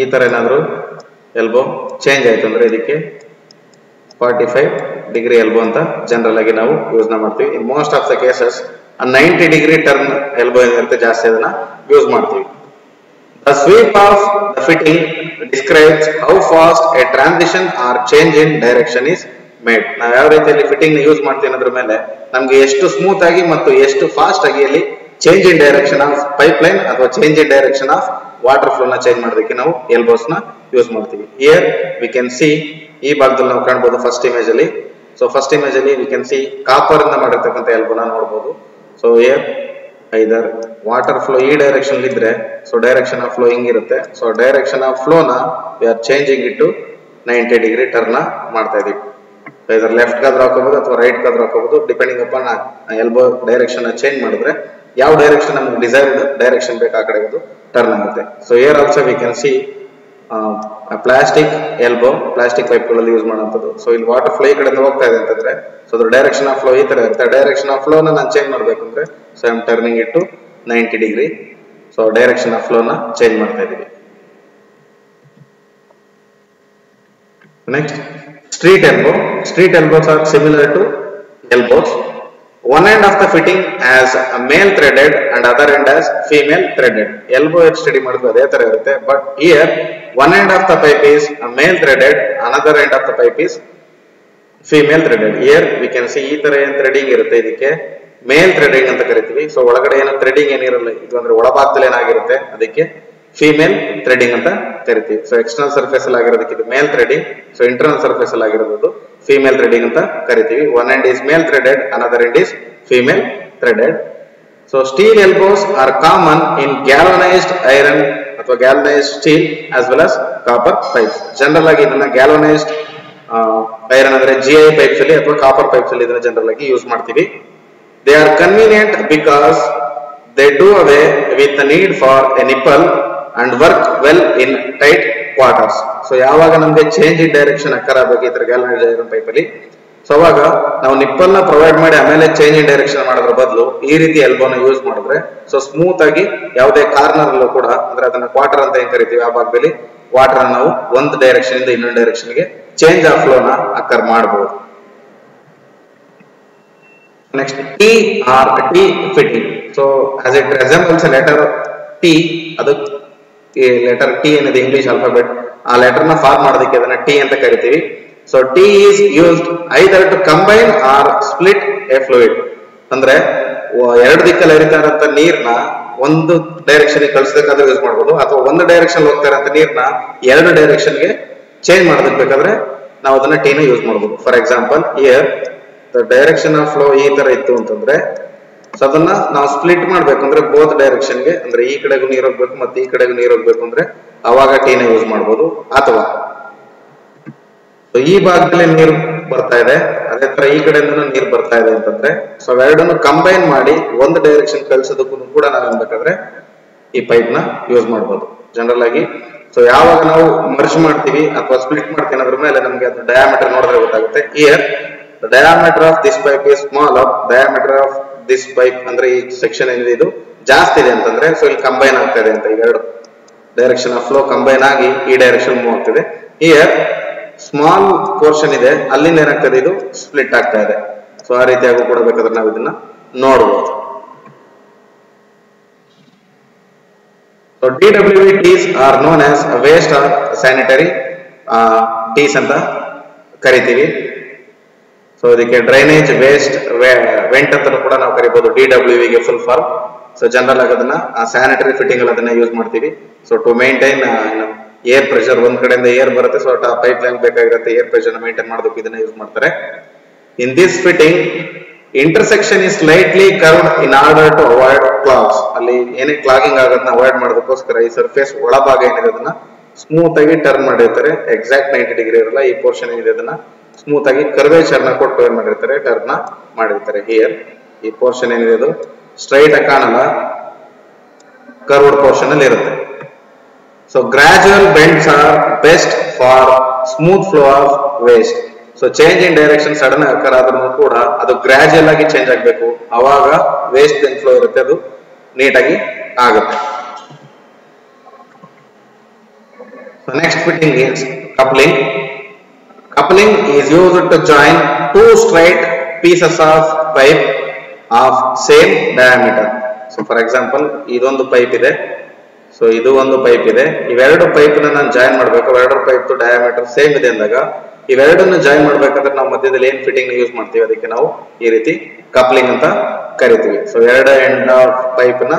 ಈ ತರ ಏನಾದ್ರು ಎಲ್ಬೋ ಚೇಂಜ್ ಆಯ್ತು ಅಂದ್ರೆ ಇದಕ್ಕೆ 45 ಡಿಗ್ರಿ ಎಲ್ಬೋ ಅಂತ ಜನರಲ್ ಆಗಿ ನಾವು ಯೂಸ್ ಮಾಡ್ತೀವಿ. In most of the cases 90 degree turn elbow ಏನಿರುತ್ತೆ ಜಾಸ್ತಿ ಅದನ್ನ ಯೂಸ್ ಮಾಡ್ತೀವಿ. The sweep of the fitting describes how fast a transition or change in direction is made. ನಾವು ಯಾವ ರೀತಿಯಲ್ಲಿ ಫಿಟ್ಟಿಂಗ್ ನ ಯೂಸ್ ಮಾಡ್ತೀವಿ ಅನ್ನೋದ್ರ ಮೇಲೆ ನಮ್ಗೆ ಎಷ್ಟು ಸ್ಮೂತ್ ಆಗಿ ಮತ್ತು ಎಷ್ಟು ಫಾಸ್ಟ್ ಆಗಿ ಅಲ್ಲಿ change in direction of pipe line ಅಥವಾ change in direction of water flow ನ ಚೇಂಜ್ ಮಾಡೋದಕ್ಕೆ ನಾವು ಎಲ್ಬೋಸ್ ನ ಯೂಸ್ ಮಾಡ್ತೀವಿ. ಹಿಯರ್ ವಿ ಕ್ಯಾನ್ ಸಿ ಈ ಭಾಗದಲ್ಲಿ ನಾವು ಕಾಣಬಹುದು ಫಸ್ಟ್ ಇಮೇಜ್ ಅಲ್ಲಿ. ಸೊ ಫಸ್ಟ್ ಇಮೇಜ್ ಅಲ್ಲಿ ವಿ ಕ್ಯಾನ್ ಸಿ ಕಾಪರ್ ಇಂದ ಮಾಡಿರ್ತಕ್ಕಂಥ ಎಲ್ಬೋನ ನೋಡಬಹುದು. So here either water flow ಈ ಡೈರೆಕ್ಷನ್ ಇದ್ರೆ ಸೊ ಡೈರೆಕ್ಷನ್ ಆಫ್ ಫ್ಲೋ ಹಿಂಗಿರುತ್ತೆ. ಸೊ ಡೈರೆಕ್ಷನ್ ಆಫ್ ಫ್ಲೋ ನ we are changing it to 90 degree turn ಮಾಡ್ತಾ ಇದೀವಿ. ಇದರ ಲೆಫ್ಟ್ ಗಾದ್ರೂ ಹಾಕೋಬಹುದು ಅಥವಾ ರೈಟ್ ಗಾದ್ರೂ ಹಾಕೋಬಹುದು depending upon elbow direction change ಮಾಡಿದ್ರೆ ಯಾವ ಡೈರೆಕ್ಷನ್ ನಮ್ಗೆ ಡಿಸೈರ್ಡ್ ಡೈರೆಕ್ಷನ್ ಬೇಕು ಆ ಕಡೆ ಟರ್ನ್ ಆಗುತ್ತೆ. So here also we can C plastic elbow plastic pipe ಗಳಲ್ಲಿ ಯೂಸ್ ಮಾಡುವಂಥದ್ದು. ಸೊ ಇಲ್ಲಿ ವಾಟರ್ ಫ್ಲೋ ಈ ಕಡೆ ಹೋಗ್ತಾ ಇದೆ ಅಂತಂದ್ರೆ ಸೊ ಅದ್ರ ಡೈರೆಕ್ಷನ್ ಆಫ್ ಫ್ಲೋ ಈ ತರ ಇರುತ್ತೆ. ಡೈರೆಕ್ಷನ್ ಆಫ್ ಫ್ಲೋ ನಾನು ಚೇಂಜ್ ಮಾಡ್ಬೇಕಂದ್ರೆ so I am turning it to 90 degree. So direction of flow ನ ಚೇಂಜ್ ಮಾಡ್ತಾ ಇದೀವಿ. Next street elbow. Street elbows are similar to elbows. One end of the fitting as a male threaded and other end as female threaded. Elbow study ಮಾಡಿದ್ವಿ ಅದೇ ತರ ಇರುತ್ತೆ. But here one end of the pipe is a male threaded, another end of the pipe is female threaded. Here we can see ಈ ತರ ಏನ್ threading ಇರುತ್ತೆ ಇದಕ್ಕೆ ಮೇಲ್ threading ಅಂತ ಕರಿತೀವಿ. ಸೊ ಒಳಗಡೆ ಏನೋ ಥ್ರೆಡಿಂಗ್ ಏನಿರಲ್ಲ ಇದು ಅಂದ್ರೆ ಒಳಭಾಗದಲ್ಲಿ ಏನಾಗಿರುತ್ತೆ ಅದಕ್ಕೆ ಫಿಮೇಲ್ ಥ್ರೆಡಿಂಗ್ ಅಂತ ಕರಿತೀವಿ. ಸೊ ಎಕ್ಸ್ಟರ್ನಲ್ ಸರ್ಫೇಸ್ ಅಲ್ಲಿ ಆಗಿರೋದಕ್ಕೆ ಇದು male threading. So internal surface ಅಲ್ಲಿ ಆಗಿರೋದು ಫಿಮೇಲ್ ಥ್ರೆಡಿಂಗ್ ಅಂತ ಕರಿತೀವಿ. One end is male threaded, another end is female threaded. So steel elbows are common in galvanized iron ಅಥವಾ galvanized steel as well as copper pipes. General ಆಗಿ ಇದನ್ನ galvanized iron ಅಂದ್ರೆ GI pipes ಅಲ್ಲಿ ಅಥವಾ copper pipes ಅಲ್ಲಿ ಇದನ್ನ general ಆಗಿ use ಮಾಡ್ತೀವಿ. They are convenient because they do away with the need for a nipple and work well in tight quarters. So ಯಾವಾಗ ನಮಗೆ ಚೇಂಜ್ ಇನ್ ಡೈರೆಕ್ಷನ್ ಅಕ್ಕರ್ ಆಗಬೇಕು ಈ ತರ ಗ್ಯಾಲ್ವನೈಸ್ಡ್ ಐರನ್ ಪೈಪ್ ಅಲ್ಲಿ ಸೊ ಅವಾಗ ನಾವು ನಿಪ್ಪಲ್ ನ ಪ್ರೊವೈಡ್ ಮಾಡಿ ಆಮೇಲೆ ಚೇಂಜ್ ಇನ್ ಡೈರೆಕ್ಷನ್ ಮಾಡೋದ್ರ ಬದಲು ಈ ರೀತಿ ಎಲ್ಬೋನ ಯೂಸ್ ಮಾಡಿದ್ರೆ ಸೊ ಸ್ಮೂತ್ ಆಗಿ ಯಾವುದೇ ಕಾರ್ನರ್ ಅಲ್ಲೂ ಕೂಡ ಅಂದ್ರೆ ಅದನ್ನ ಕ್ವಾರ್ಟರ್ ಅಂತ ಏನ್ ಕರಿತೀವಿ ಆ ಭಾಗದಲ್ಲಿ ವಾಟರ್ ನಾವು ಒಂದು ಡೈರೆಕ್ಷನ್ ಇಂದ ಇನ್ನೊಂದು ಡೈರೆಕ್ಷನ್ ಗೆ ಚೇಂಜ್ ಆಫ್ ಫ್ಲೋ ನ ಅಕ್ಕರ್ ಮಾಡಬಹುದು. Next T or T fitting. So as it resembles a letter T, ಅದು ಲೆಟರ್ T ಏನಿದೆ ಇಂಗ್ಲಿಷ್ ಆಲ್ಫಾಬೆಟ್ ಆ ಲೆಟರ್ ನ ಫಾರ್ಮ್ ಮಾಡೋದಕ್ಕೆ ಅದನ್ನ T ಅಂತ ಕರಿತೀವಿ. So T is used either to combine or split a fluid. ಅಂದ್ರೆ ಎರಡು ದಿಕ್ಕಲ್ಲಿ ಹರಿತಾ ಇರೋಂತ ನೀರ್ನ ಒಂದು ಡೈರೆಕ್ಷನ್ ಗೆ ಕಳಿಸಬೇಕಾದ್ರೆ ಯೂಸ್ ಮಾಡಬಹುದು ಅಥವಾ ಒಂದು ಡೈರೆಕ್ಷನ್ ಹೋಗ್ತಾ ಇರೋಂತ ನೀರ್ನ ಎರಡು ಡೈರೆಕ್ಷನ್ ಗೆ ಚೇಂಜ್ ಮಾಡೋದಕ್ಕೆ ಬೇಕಾದ್ರೆ ನಾವು ಅದನ್ನ T ನ ಯೂಸ್ ಮಾಡಬಹುದು. For example here the direction of flow ಈ ತರ ಇತ್ತು ಅಂತಂದ್ರೆ ಸೊ ಅದನ್ನ ನಾವು ಸ್ಪ್ಲಿಟ್ ಮಾಡ್ಬೇಕಂದ್ರೆ ಬೋತ್ ಡೈರೆಕ್ಷನ್ ಗೆ ಅಂದ್ರೆ ಈ ಕಡೆಗೂ ನೀರು ಹೋಗ್ಬೇಕು ಮತ್ತೆ ಈ ಕಡೆಗೂ ನೀರು ಹೋಗ್ಬೇಕು ಅಂದ್ರೆ ಅವಾಗ T ನ ಯೂಸ್ ಮಾಡಬಹುದು. ಅಥವಾ ಈ ಭಾಗದಲ್ಲಿ ನೀರು ಬರ್ತಾ ಇದೆ ಅದೇ ತರ ಈ ಕಡೆಯಿಂದ ನೀರು ಬರ್ತಾ ಇದೆ ಅಂತಂದ್ರೆ ಸೊ ಎರಡನ್ನು ಕಂಬೈನ್ ಮಾಡಿ ಒಂದು ಡೈರೆಕ್ಷನ್ ಕಳಿಸೋದಕ್ಕೂ ಕೂಡ ನಾವೇನ್ ಬೇಕಾದ್ರೆ ಈ ಪೈಪ್ ನ ಯೂಸ್ ಮಾಡಬಹುದು ಜನರಲ್ ಆಗಿ. ಸೊ ಯಾವಾಗ ನಾವು ಮರ್ಜ್ ಮಾಡ್ತೀವಿ ಅಥವಾ ಸ್ಪ್ಲಿಟ್ ಮಾಡ್ತೀವಿ ಅದ್ರ ಮೇಲೆ ನಮಗೆ ಅದು ಡಯಾಮೀಟರ್ ನೋಡಿದ್ರೆ ಗೊತ್ತಾಗುತ್ತೆ. Here the diameter of this pipe is smaller, diameter of this pipe ಅಂದ್ರೆ ಈ ಸೆಕ್ಷನ್ ಏನಿದೆ ಇದು ಜಾಸ್ತಿ ಇದೆ ಅಂತಂದ್ರೆ ಸೊ ಇಲ್ಲಿ ಕಂಬೈನ್ ಆಗ್ತಾ ಇದೆ ಅಂತ, ಈಗ ಎರಡು ಡೈರೆಕ್ಷನ್ ಆಫ್ ಫ್ಲೋ ಕಂಬೈನ್ ಆಗಿ ಈ ಡೈರೆಕ್ಷನ್ ಮೂವ್ ಆಗ್ತಿದೆ. ಹಿಯರ್ ಸ್ಮಾಲ್ ಪೋರ್ಷನ್ ಇದೆ, ಅಲ್ಲಿಂದ ಏನಾಗ್ತದೆ ಇದು ಸ್ಪ್ಲಿಟ್ ಆಗ್ತಾ ಇದೆ. ಸೊ ಆ ರೀತಿಯಾಗಿ ಕೂಡ ಬೇಕಾದ್ರೆ ನಾವು ಇದನ್ನ ನೋಡಬಹುದು. So DWTs are known as waste or sanitary tees ಅಂತ ಕರಿತೀವಿ. ಸೊ ಇದಕ್ಕೆ ಡ್ರೈನೇಜ್ ವೇಸ್ಟ್ ವೆಂಟ್ ಅಂತ ಕೂಡ ನಾವು ಕರಿಬಹುದು, DWV ಗೆ ಫುಲ್ ಫಾರ್ಮ್. ಸೊ ಜನರಲ್ ಆಗಿ ಅದನ್ನ ಸ್ಯಾನಿಟರಿ ಫಿಟ್ಟಿಂಗ್ ಅಲ್ಲಿ ಅದನ್ನ ಯೂಸ್ ಮಾಡ್ತೀವಿ. So to maintain air pressure, ಒಂದ್ ಕಡೆಯಿಂದ ಏರ್ ಬರುತ್ತೆ, ಸೊ ಪೈಪ್ ಲೈನ್ ಬೇಕಾಗಿರುತ್ತೆ, ಏರ್ ಪ್ರೆಷರ್ ಮೇಂಟೈನ್ ಮಾಡೋದಕ್ಕೆ ಇದನ್ನ ಯೂಸ್ ಮಾಡ್ತಾರೆ. In this fitting intersection is slightly curved in order to avoid clogs. ಅಲ್ಲಿ ಏನೇ ಕ್ಲಾಗಿಂಗ್ ಆಗೋದನ್ನ ಅವಾಯ್ಡ್ ಮಾಡೋದಕ್ಕೋಸ್ಕರ ಈ ಸರ್ಫೇಸ್ ಒಳಭಾಗ ಏನಿದೆ ಅದನ್ನ ಸ್ಮೂತ್ ಆಗಿ ಟರ್ನ್ ಮಾಡಿರ್ತಾರೆ. ಎಕ್ಸಾಕ್ಟ್ 90 ಡಿಗ್ರಿ ಇರಲ್ಲ. ಈ ಪೋರ್ಷನ್ ಏನಿದೆ ಅದನ್ನ ಸ್ಮೂತ್ ಆಗಿ ಕರ್ವೇಚರ್ ನ ಕೊಟ್ಟು ಏನ್ ಮಾಡಿರ್ತಾರೆ, ಟರ್ನ್ ಮಾಡಿರ್ತಾರೆ. ಹಿಯರ್ ಈ ಪೋರ್ಷನ್ ಏನಿದೆ ಅದು ಸ್ಟ್ರೈಟ್ ಆಗಿ ಕಾಣಲ್ಲ, ಕರ್ವ್ಡ್ ಪೋರ್ಷನ್ ಅಲ್ಲಿ ಇರುತ್ತೆ. So gradual bends are best for smooth flow of waste. So change in direction sudden occur ಆದ್ರೂ ಕೂಡ ಅದು ಗ್ರಾಜುವಲ್ ಆಗಿ ಚೇಂಜ್ ಆಗಬೇಕು, ಅವಾಗ ವೇಸ್ಟ್ ಏನ್ ಫ್ಲೋ ಇರುತ್ತೆ ಅದು ನೀಟಾಗಿ ಆಗುತ್ತೆ. So next fitting is coupling. Coupling is used to join two straight pieces of pipe of same diameter. So for example, ಇದೊಂದು ಪೈಪ್ ಇದೆ, ಸೊ ಇದು ಒಂದು ಪೈಪ್ ಇದೆ, ಇವೆರಡು ಪೈಪ್ ನಾನು ಜಾಯಿನ್ ಮಾಡಬೇಕು, ಇವೆರಡು ಪೈಪ್ ಡಯಾಮೀಟರ್ ಸೇಮ್ ಇದೆ ಅಂದಾಗ ಇವೆರಡನ್ನು ಜಾಯಿನ್ ಮಾಡ್ಬೇಕಾದ್ರೆ ನಾವು ಮಧ್ಯದಲ್ಲಿ ಏನ್ ಫಿಟ್ಟಿಂಗ್ ಯೂಸ್ ಮಾಡ್ತೀವಿ ಅದಕ್ಕೆ ನಾವು ಈ ರೀತಿ ಕಪ್ಲಿಂಗ್ ಅಂತ ಕರಿತೀವಿ. ಸೊ ಎರಡು ಎಂಡ್ ಆಫ್ ಪೈಪ್ ನ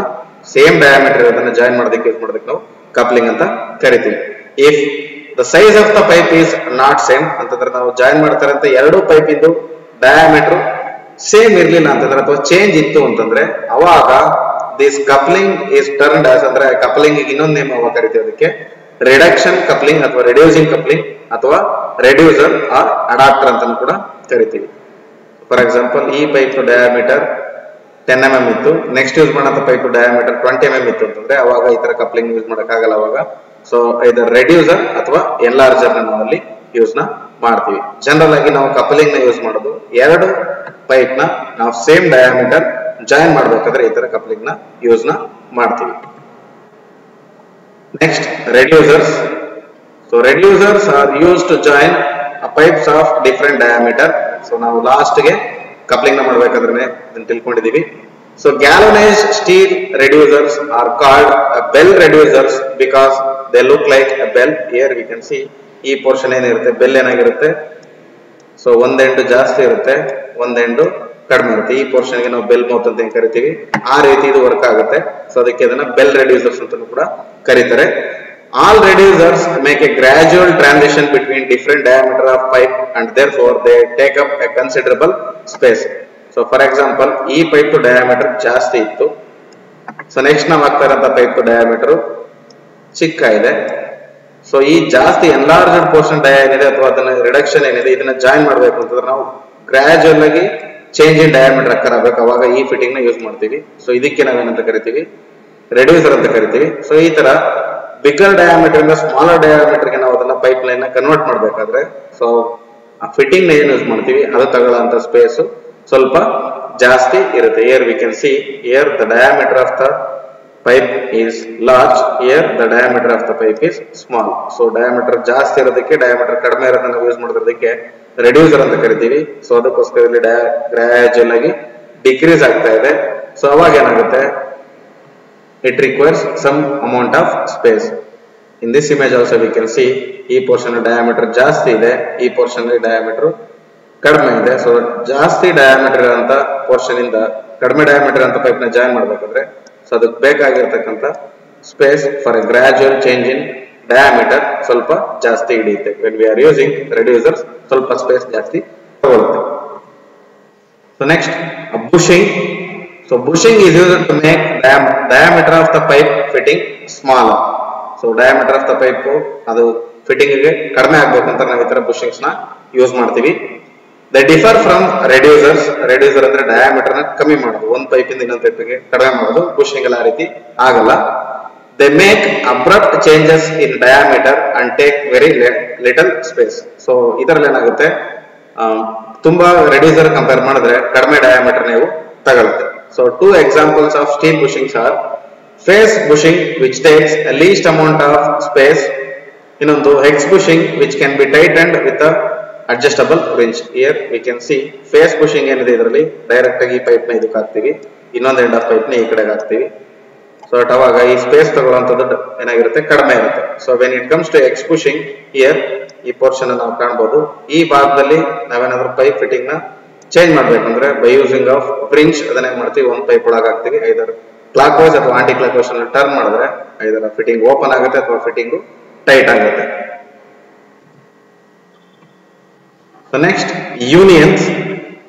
ಸೇಮ್ ಡಯಾಮೀಟರ್ ಅದನ್ನ ಜಾಯಿನ್ ಮಾಡೋದಕ್ಕೆ ಯೂಸ್ ಮಾಡೋದಕ್ಕೆ ನಾವು ಕಪ್ಲಿಂಗ್ ಅಂತ ಕರಿತೀವಿ. If the size of the pipe is not same ಅಂತಂದ್ರೆ ನಾವು ಜಾಯಿನ್ ಮಾಡ್ತಾರೆ ಅಂತ ಎರಡು ಪೈಪ್ ಇಂದು ಡಯಾಮೀಟರ್ ಸೇಮ್ ಇರ್ಲಿಲ್ಲ ಅಂತಂದ್ರೆ ಅಥವಾ ಚೇಂಜ್ ಇತ್ತು ಅಂತಂದ್ರೆ ಅವಾಗ this coupling is turned as, ಅಂದ್ರೆ ಕಪ್ಲಿಂಗ್ ಇನ್ನೊಂದು ನೇಮ್ ಅವಾಗ ಕರಿತೀವಿ ಅದಕ್ಕೆ ರಿಡಕ್ಷನ್ ಕಪ್ಲಿಂಗ್ ಅಥವಾ ರಿಡ್ಯೂಸಿಂಗ್ ಕಪ್ಲಿಂಗ್ ಅಥವಾ ರೆಡ್ಯೂಸರ್ ಆರ್ ಅಡಾಪ್ಟರ್ ಅಂತ ಕೂಡ ಕರಿತೀವಿ. ಫಾರ್ ಎಕ್ಸಾಂಪಲ್ ಈ ಪೈಪ್ ಡಯಾಮೀಟರ್ 10 mm ಇತ್ತು, ನೆಕ್ಸ್ಟ್ ಯೂಸ್ ಮಾಡೋ ಪೈಪ್ ಡಯಾಮೀಟರ್ 20 mm ಇತ್ತು ಅಂತಂದ್ರೆ ಅವಾಗ ಈ ತರ ಕಪ್ಲಿಂಗ್ ಯೂಸ್ ಮಾಡಕ್ ಆಗಲ್ಲ. ಅವಾಗ ಸೊ ಇದರ ರೆಡ್ಯೂಸರ್ ಅಥವಾ ಎನ್ಲಾರ್ಜರ್ ನಾವು ಅಲ್ಲಿ ಯೂಸ್ ನ ಮಾಡ್ತೀವಿ. ಜನರಲ್ ಆಗಿ ನಾವು ಕಪ್ಲಿಂಗ್ ನ ಯೂಸ್ ಮಾಡೋದು ಎರಡು ಪೈಪ್ ನ ನಾವು ಸೇಮ್ ಡಯಾಮೀಟರ್ ಜಾಯಿನ್ ಮಾಡ್ಬೇಕಾದ್ರೆ ಈ ತರ ಕಪ್ಲಿಂಗ್ ನ ಯೂಸ್ ನ ಮಾಡ್ತೀವಿ. Next reducers. So reducers are use to join pipes of different diameter. So ನಾವು ಲಾಸ್ಟ್ ಗೆ ಕಪ್ಲಿಂಗ್ ನ ಮಾಡ್ಬೇಕಾದ್ರೆ ಇದನ್ನ ತಿಳ್ಕೊಂಡಿದೀವಿ. So galvanized steel reducers are called bell reducers because they look like a bell. Here we can see ಈ portion ಏನಿರುತ್ತೆ bell ಏನಾಗಿರುತ್ತೆ, so ಒಂದೆಂಡು ಜಾಸ್ತಿ ಇರುತ್ತೆ, ಒಂದೆಂಡು ಕಡಿಮೆ ಇರುತ್ತೆ. ಈ ಪೋರ್ಷನ್ ಗೆ ನಾವು ಬೆಲ್ ಮೌತ್ ಅಂತ ಏನ್ ಕರಿತೀವಿ ಆ ರೀತಿ ಇದು ವರ್ಕ್ ಆಗುತ್ತೆ. ಸೊ ಅದಕ್ಕೆ ಅದನ್ನ ಬೆಲ್ ರೆಡ್ಯೂಸರ್ಸ್ ಅಂತ ಕೂಡ ಕರೀತಾರೆ. All reducers make a gradual transition between different diameter of pipe and therefore they take up a considerable space. So for example, ಈ ಪೈಪ್ ಡಯಾಮೀಟರ್ ಜಾಸ್ತಿ ಇತ್ತು, ಸೊ ನೆಕ್ಸ್ಟ್ ನಾವು ಆಗ್ತಾ ಇರೋ ಪೈಪ್ ಡಯಾಮೀಟರ್ ಚಿಕ್ಕ ಇದೆ. ಸೊ ಈ ಜಾಸ್ತಿ ಎನ್ಲಾರ್ಜ್ಡ್ ಪೋರ್ಷನ್ ಏನಿದೆ ಅಥವಾ ಅದನ್ನ ರಿಡಕ್ಷನ್ ಏನಿದೆ ಇದನ್ನ ಜಾಯಿನ್ ಮಾಡ್ಬೇಕು ಅಂತಂದ್ರೆ ನಾವು ಗ್ರಾಜುವಲ್ ಆಗಿ ಚೇಂಜ್ ಇನ್ ಡಯಾಮೀಟರ್ ಅಕ್ಕರ್ ಆಗಬೇಕು, ಅವಾಗ ಈ ಫಿಟ್ಟಿಂಗ್ ನ ಯೂಸ್ ಮಾಡ್ತೀವಿ. ಸೊ ಇದಕ್ಕೆ ನಾವೇನಂತ ಕರಿತೀವಿ, ರೆಡ್ಯೂಸರ್ ಅಂತ ಕರಿತೀವಿ. ಸೊ ಈ ತರ ಬಿಗರ್ ಡಯಾಮೀಟರ್ ಇಂದ ಸ್ಮಾಲರ್ ಡಯಾಮೀಟರ್ ಗೆ ನಾವು ಅದನ್ನ ಪೈಪ್ ಲೈನ್ ನ ಕನ್ವರ್ಟ್ ಮಾಡ್ಬೇಕಾದ್ರೆ ಸೊ ಆ ಫಿಟ್ಟಿಂಗ್ ನ ಏನ್ ಯೂಸ್ ಮಾಡ್ತೀವಿ ಅದು ತಗೊಳ್ಳೋಂತ ಸ್ಪೇಸ್ ಸ್ವಲ್ಪ ಜಾಸ್ತಿ ಇರುತ್ತೆ. Here we can see here the diameter of the pipe is large, here the diameter of the pipe is small. So diameter ಜಾಸ್ತಿ ಇರೋದಕ್ಕೆ ಡಯಾಮೀಟರ್ ಕಡಿಮೆ ಇರೋದನ್ನ ನಾವು ಯೂಸ್ ಮಾಡೋದಕ್ಕೆ ರೆಡ್ಯೂಸರ್ ಅಂತ ಕರಿತೀವಿ. ಸೊ ಅದಕ್ಕೋಸ್ಕರ ಇಲ್ಲಿ ಗ್ರಾಜುವಲ್ ಆಗಿ ಡಿಕ್ರೀಸ್ ಆಗ್ತಾ ಇದೆ. ಸೊ ಅವಾಗ ಏನಾಗುತ್ತೆ, it requires some amount of space. In this image also we can see ಈ ಪೋರ್ಷನ್ ಡಯಾಮೀಟರ್ ಜಾಸ್ತಿ ಇದೆ, ಈ ಪೋರ್ಷನ್ ಡಯಾಮೀಟರ್ ಕಡಿಮೆ ಇದೆ. ಸೊ ಜಾಸ್ತಿ ಡಯಾಮೀಟರ್ ಅಂತ ಪೋರ್ಷನ್ ಇಂದ ಕಡಿಮೆ ಡಯಾಮೀಟರ್ ಅಂತ ಪೈಪ್ ನ ಜಾಯಿನ್ ಮಾಡಬೇಕಾದ್ರೆ ಸೊ ಅದಕ್ಕೆ ಬೇಕಾಗಿರ್ತಕ್ಕಂಥ space for A gradual change in diameter ಸ್ವಲ್ಪ ಜಾಸ್ತಿ ಹಿಡಿಯುತ್ತೆ. when we are using reducers ಸ್ವಲ್ಪ ಸ್ಪೇಸ್ ಜಾಸ್ತಿ ತಗೊಳುತ್ತೆ. So next bushing. So bushing is used to make diameter of the pipe fitting smaller. So diameter of the pipe ಅದು fitting ಗೆ ಕಡಿಮೆ ಆಗಬೇಕು ಅಂತ ನಾವು ಈ ತರ ಬುಷಿಂಗ್ಸ್ ನ ಯೂಸ್ ಮಾಡ್ತೀವಿ. They differ from reducers. Reducer ಅಂದ್ರೆ ಡಯಾಮೀಟರ್ ನ ಕಮ್ಮಿ ಮಾಡೋದು, ಒಂದು ಪೈಪ್ ಇಂದ ಇನ್ನೊಂದು ಪೈಪ್ ಗೆ ಕಡಿಮೆ ಮಾಡೋದು. ಬುಷಿಂಗ್ ಎಲ್ಲ ಆ ರೀತಿ ಆಗಲ್ಲ. they make abrupt changes in diameter and take very little space. So ಇದರಲ್ಲಿ ಏನಾಗುತ್ತೆ, ತುಂಬಾ ರೆಡ್ಯೂಸರ್ ಕಂಪೇರ್ ಮಾಡಿದ್ರೆ ಕಡಿಮೆ ಡಯಾಮೀಟರ್ ನೀವು ತಗೊಳುತ್ತೆ. So two examples of steel bushings are face bushing which takes a least amount of space, ಇನ್ನೊಂದು hex bushing which can be tightened with a adjustable wrench. Here we can see face bushing ಏನಿದೆ, ಇದರಲ್ಲಿ direct ಆಗಿ pipe ನ ಇದಕ್ಕೆ ಹಾಕ್ತಿವಿ, ಇನ್ನೊಂದು end of pipe ನ ಈ ಕಡೆಗೆ ಹಾಕ್ತಿವಿ. ಸೊ ಅವಾಗ ಈ ಸ್ಪೇಸ್ ತಗೊಳ್ಳುವಂತದ್ದು ಏನಾಗಿರುತ್ತೆ, ಕಡಿಮೆ ಇರುತ್ತೆ. So when it comes to ex pushing, here ಈ ಪೋರ್ಷನ್ ನಾವು ಕಾಣಬಹುದು. ಈ ಭಾಗದಲ್ಲಿ ನಾವೇನಾದ್ರೂ ಪೈಪ್ ಫಿಟ್ಟಿಂಗ್ ನ ಚೇಂಜ್ ಮಾಡ್ಬೇಕಂದ್ರೆ ಬೈ ಯೂಸಿಂಗ್ ಆಫ್ ಬ್ರಿಂಚ್ ಅದನ್ನ ಏನ್ ಮಾಡ್ತೀವಿ, ಒಂದು ಪೈಪ್ ಒಳಗೆ ಹಾಕ್ತಿವಿ. ಐದರ್ ಕ್ಲಾಕ್ ವೈಸ್ ಅಥವಾ ಆಂಟಿ ಕ್ಲಾಕ್ ವೈಸ್ ಟರ್ನ್ ಮಾಡಿದ್ರೆ ಐದರ ಫಿಟ್ಟಿಂಗ್ ಓಪನ್ ಆಗುತ್ತೆ ಅಥವಾ ಫಿಟ್ಟಿಂಗ್ ಟೈಟ್ ಆಗುತ್ತೆ. So next, unions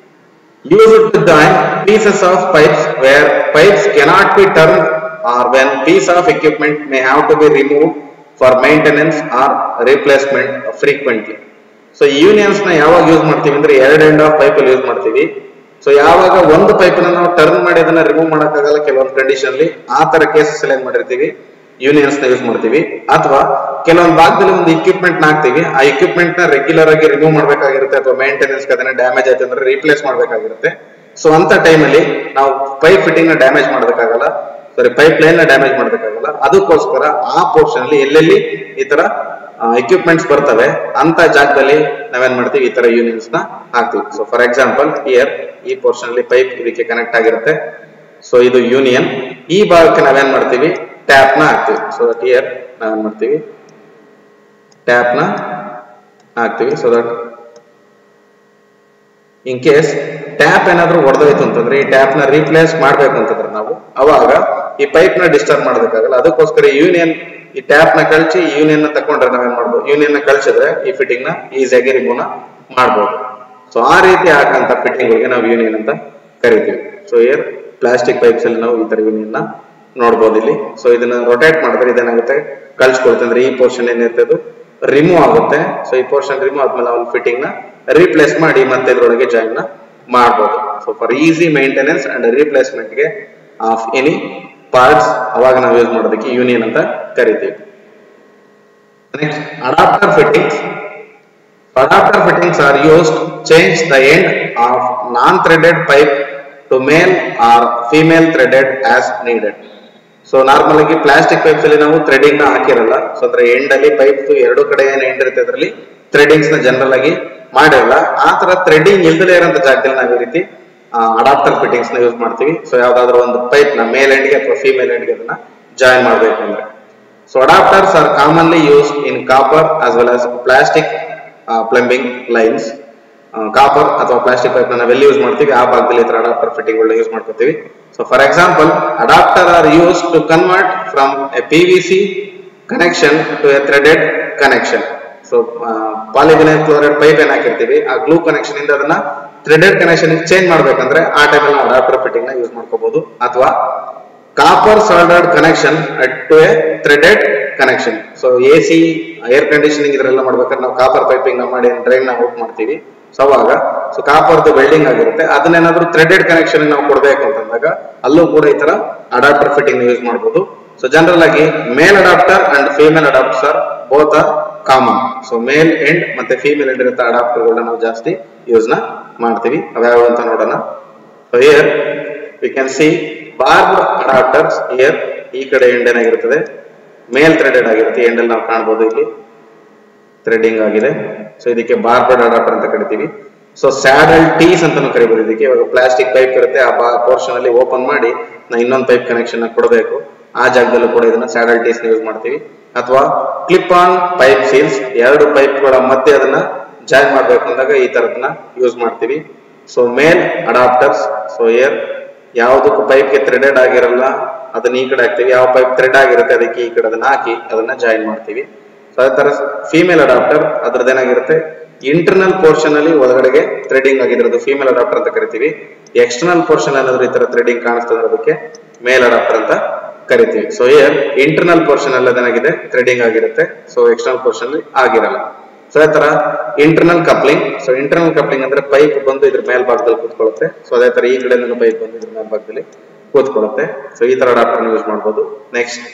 used to join pieces of pipes where pipes cannot be turned or when piece of equipment may have to be removed for maintenance or replacement frequently. So unions na ಯಾವಾಗ use ಮಾಡ್ತೀವಿ ಅಂದ್ರೆ ಎರಡು end of pipe ಅಲ್ಲಿ use ಮಾಡ್ತೀವಿ. So ಯಾವಾಗ ಒಂದು pipe ನ ನಾವು ಟರ್ನ್ ಮಾಡಿ ಅದನ್ನ ರಿಮೂವ್ ಮಾಡಕ್ಕಾಗಲ್ಲ ಕೆಲವೊಂದು ಕಂಡೀಷನ್ ಅಲ್ಲಿ, ಆ ತರ ಕೇಸಸ್ ಅಲ್ಲಿ ಏನ್ ಮಾಡಿರ್ತೀವಿ, ಯೂನಿಯನ್ಸ್ ನ ಯೂಸ್ ಮಾಡ್ತೀವಿ. ಅಥವಾ ಕೆಲವೊಂದು ಭಾಗದಲ್ಲಿ ಒಂದು ಇಕ್ವಿಪ್ಮೆಂಟ್ ನ ಹಾಕ್ತಿವಿ, ಆ ಇಕ್ವಿಪ್ಮೆಂಟ್ ನ ರೆಗ್ಯುಲರ್ ಆಗಿ ರಿಮೂವ್ ಮಾಡ್ಬೇಕಾಗಿರುತ್ತೆ ಅಥವಾ ಮೇಂಟೆನೆನ್ಸ್ ಅದನ್ನ ಡ್ಯಾಮೇಜ್ ಆಯ್ತು ಅಂದ್ರೆ ರೀಪ್ಲೇಸ್ ಮಾಡ್ಬೇಕಾಗಿರುತ್ತೆ. ಸೊ ಅಂತ ಟೈಮ್ ಅಲ್ಲಿ ನಾವು ಪೈಪ್ ಫಿಟ್ಟಿಂಗ್ ನ ಡ್ಯಾಮೇಜ್ ಮಾಡೋದಕ್ಕಾಗಲ್ಲ, ಸಾರಿ ಪೈಪ್ ಲೈನ್ ನ ಡ್ಯಾಮೇಜ್ ಮಾಡೋದಕ್ಕಾಗಲ್ಲ. ಅದಕ್ಕೋಸ್ಕರ ಆ ಪೋರ್ಷನ್ ಅಲ್ಲಿ ಎಲ್ಲೆಲ್ಲಿ ಈ ತರ ಎಕ್ವಿಪ್ಮೆಂಟ್ಸ್ ಬರ್ತವೆ ಅಂತ ಜಾಗದಲ್ಲಿ ನಾವೇನ್ ಮಾಡ್ತೀವಿ, ಈ ತರ ಯೂನಿಯನ್ಸ್ ನ ಹಾಕ್ತಿವಿ. ಸೊ ಫಾರ್ ಎಕ್ಸಾಂಪಲ್ ಹಿಯರ್ ಈ ಪೋರ್ಷನ್ ಅಲ್ಲಿ ಪೈಪ್ ಇದಕ್ಕೆ ಕನೆಕ್ಟ್ ಆಗಿರುತ್ತೆ. ಸೊ ಇದು ಯೂನಿಯನ್. ಈ ಭಾಗಕ್ಕೆ ನಾವೇನ್ ಮಾಡ್ತೀವಿ, ಟ್ಯಾಪ್ ನ ಹಾಕ್ತಿವಿ. ಸೊ ದಟ್ ಹಿಯರ್ ನಾವೇನ್ ಮಾಡ್ತೀವಿ, ಟ್ಯಾಪ್ ನ ಹಾಕ್ತಿವಿ. So that in case tap ಏನಾದ್ರೂ ಒಡೆದೋಯ್ತು ಅಂತಂದ್ರೆ ಈ ಟ್ಯಾಪ್ ನ ರೀಪ್ಲೇಸ್ ಮಾಡ್ಬೇಕು ಅಂತಂದ್ರೆ ನಾವು ಅವಾಗ ಈ ಪೈಪ್ ನ ಡಿಸ್ಟರ್ಬ್ ಮಾಡೋದಕ್ಕಾಗಲ್ಲ. ಅದಕ್ಕೋಸ್ಕರ ಯೂನಿಯನ್ ಈ ಟ್ಯಾಪ್ ನ ಕಳ್ಸಿ ಯೂನಿಯನ್ ನ ತಕೊಂಡ್ರೆ ನಾವೇನ್ ಮಾಡ್ಬೋದು, ಯೂನಿಯನ್ ನ ಕಳ್ಸಿದ್ರೆ ಈ ಫಿಟ್ಟಿಂಗ್ ನ ಈಸಿಯಾಗಿ ರಿಮೂವ್ ನ ಮಾಡ್ಬೋದು. ಸೊ ಆ ರೀತಿ ಹಾಕಂತ ಫಿಟ್ಟಿಂಗ್ ಗಳಿಗೆ ನಾವು ಯೂನಿಯನ್ ಅಂತ ಕರಿತೀವಿ. ಸೊ ಹಿಯರ್ ಪ್ಲಾಸ್ಟಿಕ್ ಪೈಪ್ಸ್ ಅಲ್ಲಿ ನಾವು ಈ ತರ ಯೂನಿಯನ್ ನ ನೋಡ್ಬೋದು ಇಲ್ಲಿ. ಸೊ ಇದನ್ನ ರೊಟೇಟ್ ಮಾಡಿದ್ರೆ ಇದೇನಾಗುತ್ತೆ, ಕಳ್ಸಿಕೊಡುತ್ತೆ ಅಂದ್ರೆ ಈ ಪೋರ್ಷನ್ ಏನಿರುತ್ತೆ ಅದು ರಿಮೂವ್ ಆಗುತ್ತೆ. ಸೊ ಈ ಪೋರ್ಷನ್ ರಿಮೂವ್ ಆದ್ಮೇಲೆ ನಾವು ಫಿಟ್ಟಿಂಗ್ ನ ರೀಪ್ಲೇಸ್ ಮಾಡಿ ಮತ್ತೆ ಇದ್ರೊಳಗೆ ಜಾಯಿನ್ ನ ಮಾಡಬಹುದು. So for easy maintenance and replacement ಗೆ ಆಫ್ ಎನಿ ಪಾರ್ಟ್ಸ್ ಅವಾಗ ನಾವು ಯೂಸ್ ಮಾಡೋದಕ್ಕೆ ಯೂನಿಯನ್ ಅಂತ ಕರಿತೀವಿ. Next, adapter fittings. Adapter fittings are used to change the end of non-threaded pipe to male or female threaded as needed. So normal ಆಗಿ plastic pipes ಅಲ್ಲಿ ನಾವು threading ನ ಹಾಕಿರಲ್ಲ. So ಅಂದ್ರೆ ಎಂಡ್ ಅಲ್ಲಿ ಪೈಪ್ ಎರಡು ಕಡೆ ಏನ್ ಎಂಡ್ ಇರುತ್ತೆ ಅದರಲ್ಲಿ ಥ್ರೆಡಿಂಗ್ಸ್ ನ ಜನರಲ್ ಆಗಿ ಮಾಡಿರಲ್ಲ. ಆ ತರ ಥ್ರೆಡಿಂಗ್ ಇಲ್ದಲೇ ಇರೋಂಥ ಜಾಗದಲ್ಲಿ ನಾವು ಈ ರೀತಿ ಅಡಾಪ್ಟರ್ ಫಿಟ್ಟಿಂಗ್ಸ್ ನ ಯೂಸ್ ಮಾಡ್ತೀವಿ. ಸೊ ಯಾವ್ದಾದ್ರು ಒಂದು ಪೈಪ್ ನ ಮೇಲ್ ಎಂಡ್ ಗೆ ಅಥವಾ ಫೀಮೇಲ್ ಎಂಡ್ ಗೆ ಅದನ್ನ ಜಾಯಿನ್ ಮಾಡ್ಬೇಕು ಅಂದ್ರೆ. So adapters are commonly used in copper as well as plastic plumbing lines. Copper ಅಥವಾ ಪ್ಲಾಸ್ಟಿಕ್ ಪೈಪ್ ನಾವೆಲ್ಲಿ ಯೂಸ್ ಮಾಡ್ತೀವಿ ಆ ಭಾಗದಲ್ಲಿ ಈ ತರ ಅಡಾಪ್ಟರ್ ಫಿಟ್ಟಿಂಗ್ ಗಳನ್ನ ಯೂಸ್ ಮಾಡ್ಕೊತೀವಿ. So for example, adapter are use to convert from a PVC connection to a threaded connection. So polyvinyl chloride pipe ಏನ್ ಹಾಕಿರ್ತೀವಿ ಆ ಗ್ಲೂ ಕನೆಕ್ಷನ್ ಇಂದ ಅದನ್ನ ಥ್ರೆಡೆಡ್ ಕನೆಕ್ಷನ್ ಚೇಂಜ್ ಮಾಡ್ಬೇಕಂದ್ರೆ ಆ ಟೈಮಲ್ಲಿ ನಾವು ಅಡಾಪ್ಟರ್ ಫಿಟ್ಟಿಂಗ್ ನ ಯೂಸ್ ಮಾಡ್ಕೋಬಹುದು. ಅಥವಾ copper soldered connection to a threaded connection. So AC air conditioning ಇದರೆಲ್ಲ ಮಾಡ್ಬೇಕಾದ್ರೆ ನಾವು ಕಾಪರ್ ಪೈಪಿಂಗ್ ನ ಮಾಡಿ ಡ್ರೈನ್ ನ ಔಟ್ ಮಾಡ್ತೀವಿ. ಸೊ ಅವಾಗ ಸೊ ಕಾಪರ್ದು ವೆಲ್ಡಿಂಗ್ ಆಗಿರುತ್ತೆ, ಅದನ್ನೇನಾದ್ರೂ ಥ್ರೆಡೆಡ್ ಕನೆಕ್ಷನ್ ನಾವು ಕೊಡ್ಬೇಕು ಅಂತಂದಾಗ ಅಲ್ಲೂ ಕೂಡ ಈ ತರ ಅಡಾಪ್ಟರ್ ಫಿಟ್ಟಿಂಗ್ ಯೂಸ್ ಮಾಡಬಹುದು. ಸೊ ಜನರಲ್ ಆಗಿ male adapter and female adapters are both are common. So male end ಮತ್ತೆ ಫೀಮೇಲ್ ಎಂಡ್ ಇರುತ್ತೆ ಅಡಾಪ್ಟರ್ ಗಳನ್ನ ನಾವು ಜಾಸ್ತಿ ಯೂಸ್ ನ ಮಾಡ್ತೀವಿ. ಅವ್ಯಾವ ಅಂತ ನೋಡೋಣ. So here we can see barb adapters. Here ಈ ಕಡೆ ಎಂಡ್ ಏನಾಗಿರುತ್ತದೆ, ಮೇಲ್ ಥ್ರೆಡೆಡ್ ಆಗಿರುತ್ತೆ. ಎಂಡ್ ಅಲ್ಲಿ ನಾವು ಕಾಣಬಹುದು ಇಲ್ಲಿ ಥ್ರೆಡಿಂಗ್ ಆಗಿದೆ. ಸೊ ಇದಕ್ಕೆ ಬಾರ್ಬರ್ಡ್ ಅಡಾಪ್ಟರ್ ಅಂತ ಕರಿತೀವಿ. ಸೊ ಸ್ಯಾಡಲ್ ಟೀಸ್ ಅಂತಾನು ಕರಿಬಹುದು ಇದಕ್ಕೆ. ಇವಾಗ ಪ್ಲಾಸ್ಟಿಕ್ ಪೈಪ್ ಇರುತ್ತೆ, ಆ ಪೋರ್ಷನ್ ಅಲ್ಲಿ ಓಪನ್ ಮಾಡಿ ನಾವು ಇನ್ನೊಂದು ಪೈಪ್ ಕನೆಕ್ಷನ್ ಕೊಡಬೇಕು, ಆ ಜಾಗದಲ್ಲೂ ಕೂಡ ಇದನ್ನ ಸ್ಯಾಡಲ್ ಟೀಸ್ ಯೂಸ್ ಮಾಡ್ತೀವಿ. ಅಥವಾ ಕ್ಲಿಪ್ ಆನ್ ಪೈಪ್ ಸೀಲ್ಸ್, ಎರಡು ಪೈಪ್ ಗಳ ಮಧ್ಯೆ ಅದನ್ನ ಜಾಯಿನ್ ಮಾಡ್ಬೇಕು ಅಂದಾಗ ಈ ತರದನ್ನ ಯೂಸ್ ಮಾಡ್ತೀವಿ. So mail adapters. So here ಯಾವ್ದಕ್ಕೂ ಪೈಪ್ ಗೆ ಥ್ರೆಡೆಡ್ ಆಗಿರಲ್ಲ ಅದನ್ನ ಈ ಕಡೆ ಹಾಕ್ತಿವಿ, ಯಾವ ಪೈಪ್ ಥ್ರೆಡ್ ಆಗಿರುತ್ತೆ ಅದಕ್ಕೆ ಈ ಕಡೆ ಅದನ್ನ ಹಾಕಿ ಅದನ್ನ ಜಾಯಿನ್ ಮಾಡ್ತೀವಿ. ಸೊ ಅದೇ ತರ ಫೀಮೇಲ್ ಅಡಾಪ್ಟರ್ ಅದ್ರದ್ದೇನಾಗಿರುತ್ತೆ, ಇಂಟರ್ನಲ್ ಪೋರ್ಷನ್ ಅಲ್ಲಿ ಒಳಗಡೆಗೆ ಥ್ರೆಡಿಂಗ್ ಆಗಿರೋದು ಫೀಮೇಲ್ ಅಡಾಪ್ಟರ್ ಅಂತ ಕರಿತೀವಿ. ಎಕ್ಸ್ಟರ್ನಲ್ ಪೋರ್ಷನ್ ಏನಾದ್ರು ಈ ತರ ಥ್ರೆಡಿಂಗ್ ಕಾಣಿಸ್ತದೆ ಅದಕ್ಕೆ ಮೇಲ್ ಅಡಾಪ್ಟರ್ ಅಂತ ಕರಿತೀವಿ. ಸೊ ಹಿಯರ್ ಇಂಟರ್ನಲ್ ಪೋರ್ಷನ್ ಅಲ್ಲಿ ಅದೇನಾಗಿದೆ ಥ್ರೆಡಿಂಗ್ ಆಗಿರುತ್ತೆ, ಸೊ ಎಕ್ಸ್ಟರ್ನಲ್ ಪೋರ್ಷನ್ ಅಲ್ಲಿ ಆಗಿರಲ್ಲ. ಸೊ ಅದೇ ತರ internal coupling. So internal coupling ಅಂದ್ರೆ ಪೈಪ್ ಬಂದು ಇದ್ರ ಮೇಲ್ಭಾಗದಲ್ಲಿ ಕೂತ್ಕೊಳ್ಳುತ್ತೆ. ಸೊ ಅದೇ ತರ ಈ ಕಡೆ ಪೈಪ್ ಬಂದು ಇದ್ರ ಮೇಲ್ಭಾಗದಲ್ಲಿ ಕೂತ್ಕೊಳ್ಳುತ್ತೆ. ಸೊ ಈ ತರ ಅಡಾಪ್ಟರ್ ಯೂಸ್ ಮಾಡಬಹುದು. Next,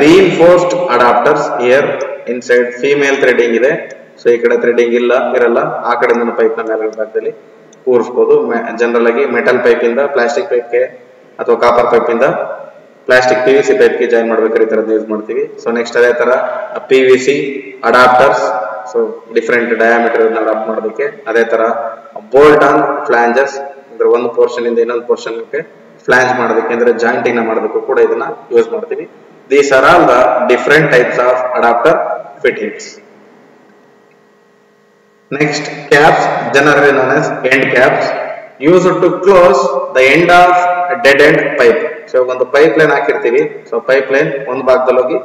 reinforced adapters here inside female threading ಇದೆ. ಸೊ ಈ ಕಡೆ ಥ್ರೆಡಿಂಗ್ ಇರಲ್ಲ, ಆ ಕಡೆಯಿಂದ ಪೈಪ್ ನ ಮೇಲ್ಗಡೆ ಭಾಗದಲ್ಲಿ ಕೂರಿಸಬಹುದು. ಜನರಲ್ ಆಗಿ ಮೆಟಲ್ ಪೈಪ್ ಇಂದ ಪ್ಲಾಸ್ಟಿಕ್ ಪೈಪ್ ಗೆ ಅಥವಾ ಕಾಪರ್ ಪೈಪ್ ಇಂದ ಪ್ಲಾಸ್ಟಿಕ್ PVC ಪೈಪ್ ಗೆ ಜಾಯಿನ್ ಮಾಡ್ಬೇಕಾದ್ರೆ ಈ ತರದ್ದು ಯೂಸ್ ಮಾಡ್ತೀವಿ. ಸೊ ನೆಕ್ಸ್ಟ್ ಅದೇ ತರ PVC adapters, so different diameter adapt ಮಾಡೋದಕ್ಕೆ. ಅದೇ ತರ ಬೋಲ್ಟ್ ಆನ್ ಫ್ಲಾಂಜಸ್ ಅಂದ್ರೆ ಒಂದು ಪೋರ್ಷನ್ ಇಂದ ಇನ್ನೊಂದು ಪೋರ್ಷನ್ ಗೆ ಫ್ಲಾಂಜ್ ಮಾಡೋದಕ್ಕೆ ಅಂದ್ರೆ ಜಾಯಿಂಟಿಂಗ್ ನ ಮಾಡೋದಕ್ಕೂ ಕೂಡ ಇದನ್ನ ಯೂಸ್ ಮಾಡ್ತೀವಿ. These are all the different types of adapter fittings. Next, caps, generally known as end caps, used to close the end of a dead end pipe. So ಒಂದು ಪೈಪ್ ಲೈನ್ ಹಾಕಿರ್ತೀವಿ. So pipe line ಒಂದು ಭಾಗದಲ್ಲಿ ಹೋಗಿ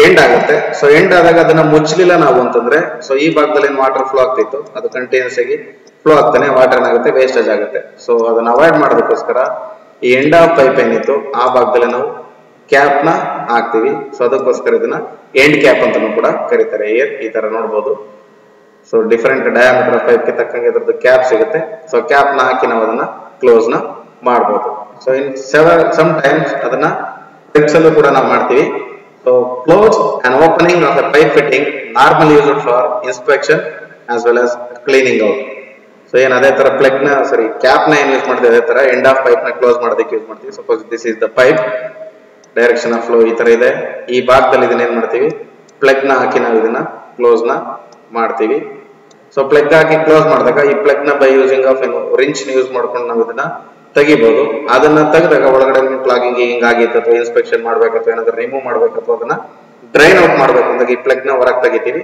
end ಆಗುತ್ತೆ. So end ಆದಾಗ ಅದನ್ನ ಮುಚ್ಚಲಿಲ್ಲ ನಾವು ಅಂತಂದ್ರೆ, ಸೊ ಈ ಭಾಗದಲ್ಲಿ ಏನು ವಾಟರ್ ಫ್ಲೋ ಆಗ್ತಿತ್ತು ಅದು ಕಂಟಿನ್ಯೂಸ್ ಆಗಿ ಫ್ಲೋ ಆಗ್ತಾನೆ, ವಾಟರ್ ಏನಾಗುತ್ತೆ ವೇಸ್ಟೇಜ್ ಆಗುತ್ತೆ. ಸೊ ಅದನ್ನ ಅವಾಯ್ಡ್ ಮಾಡೋದಕ್ಕೋಸ್ಕರ ಈ ಎಂಡ್ ಆಫ್ ಪೈಪ್ ಏನಿತ್ತು ಆ ಭಾಗದಲ್ಲಿ ನಾವು ಕ್ಯಾಪ್ ನ ಹಾಕ್ತಿವಿ. ಸೊ ಅದಕ್ಕೋಸ್ಕರ ಇದನ್ನ ಎಂಡ್ ಕ್ಯಾಪ್ ಅಂತಾನೂ ಕೂಡ ಕರೀತಾರೆ. ಈ ತರ ನೋಡಬಹುದು. ಸೊ ಡಿಫರೆಂಟ್ ಡಯಾಮೀಟರ್ ಪೈಪ್ ಗೆ ತಕ್ಕಂಗೆ ಇದ್ರದ್ದು ಕ್ಯಾಪ್ ಸಿಗುತ್ತೆ. ಸೊ ಕ್ಯಾಪ್ ನ ಹಾಕಿ ನಾವು ಅದನ್ನ ಕ್ಲೋಸ್ ನ ಮಾಡಬಹುದು. ಸೊ ಇನ್ ಸಮ್ ಟೈಮ್ಸ್ ಅದನ್ನ ಫ್ಲೆಕ್ಸ್ ಅಲ್ಲೂ ಕೂಡ ನಾವು ಮಾಡ್ತೀವಿ. So close and opening of A pipe fitting normal used for inspection as well as cleaning out. So ಏನ್ ಅದೇ ತರ ಪ್ಲಗ್ ನ ಕ್ಯಾಪ್ ನ ಏನ್ ಯೂಸ್ ಮಾಡ್ತೀವಿ ಅದೇ ತರ ಎಂಡ್ ಆಫ್ ಪೈಪ್ ನ ಕ್ಲೋಸ್ ಮಾಡೋದಕ್ಕೆ ಯೂಸ್ ಮಾಡ್ತೀವಿ. Suppose this is the pipe, direction of flow ಈ ತರ ಇದೆ. ಈ ಭಾಗದಲ್ಲಿ ಇದನ್ನ ಏನ್ ಮಾಡ್ತೀವಿ, ಪ್ಲಗ್ ನ ಹಾಕಿ ನಾವು ಇದನ್ನ ಕ್ಲೋಸ್ ನ ಮಾಡ್ತೀವಿ. ಸೊ ಪ್ಲಗ್ ಹಾಕಿ ಕ್ಲೋಸ್ ಮಾಡಿದಾಗ ಈ ಪ್ಲಗ್ ನ ಬೈ ಯೂಸಿಂಗ್ ಆಫ್ ಏನು ರಿಂಚ್ ಯೂಸ್ ಮಾಡ್ಕೊಂಡು ನಾವು ಇದನ್ನ ತೆಗಿಬಹುದು. ಅದನ್ನ ತೆಗೆದಾಗ ಒಳಗಡೆ ಕ್ಲಾಗಿಂಗ್ ಹಿಂಗಾಗಿತ್ತು ಅಥವಾ ಇನ್ಸ್ಪೆಕ್ಷನ್ ಮಾಡ್ಬೇಕು ಅಥವಾ ಏನಾದ್ರು ರಿಮೂವ್ ಮಾಡ್ಬೇಕು ಅಥವಾ ಅದನ್ನ ಡ್ರೈನ್ ಔಟ್ ಮಾಡ್ಬೇಕು ಅಂದಾಗ ಈ ಪ್ಲಗ್ ನ ಹೊರಗೆ ತೆಗಿತೀವಿ.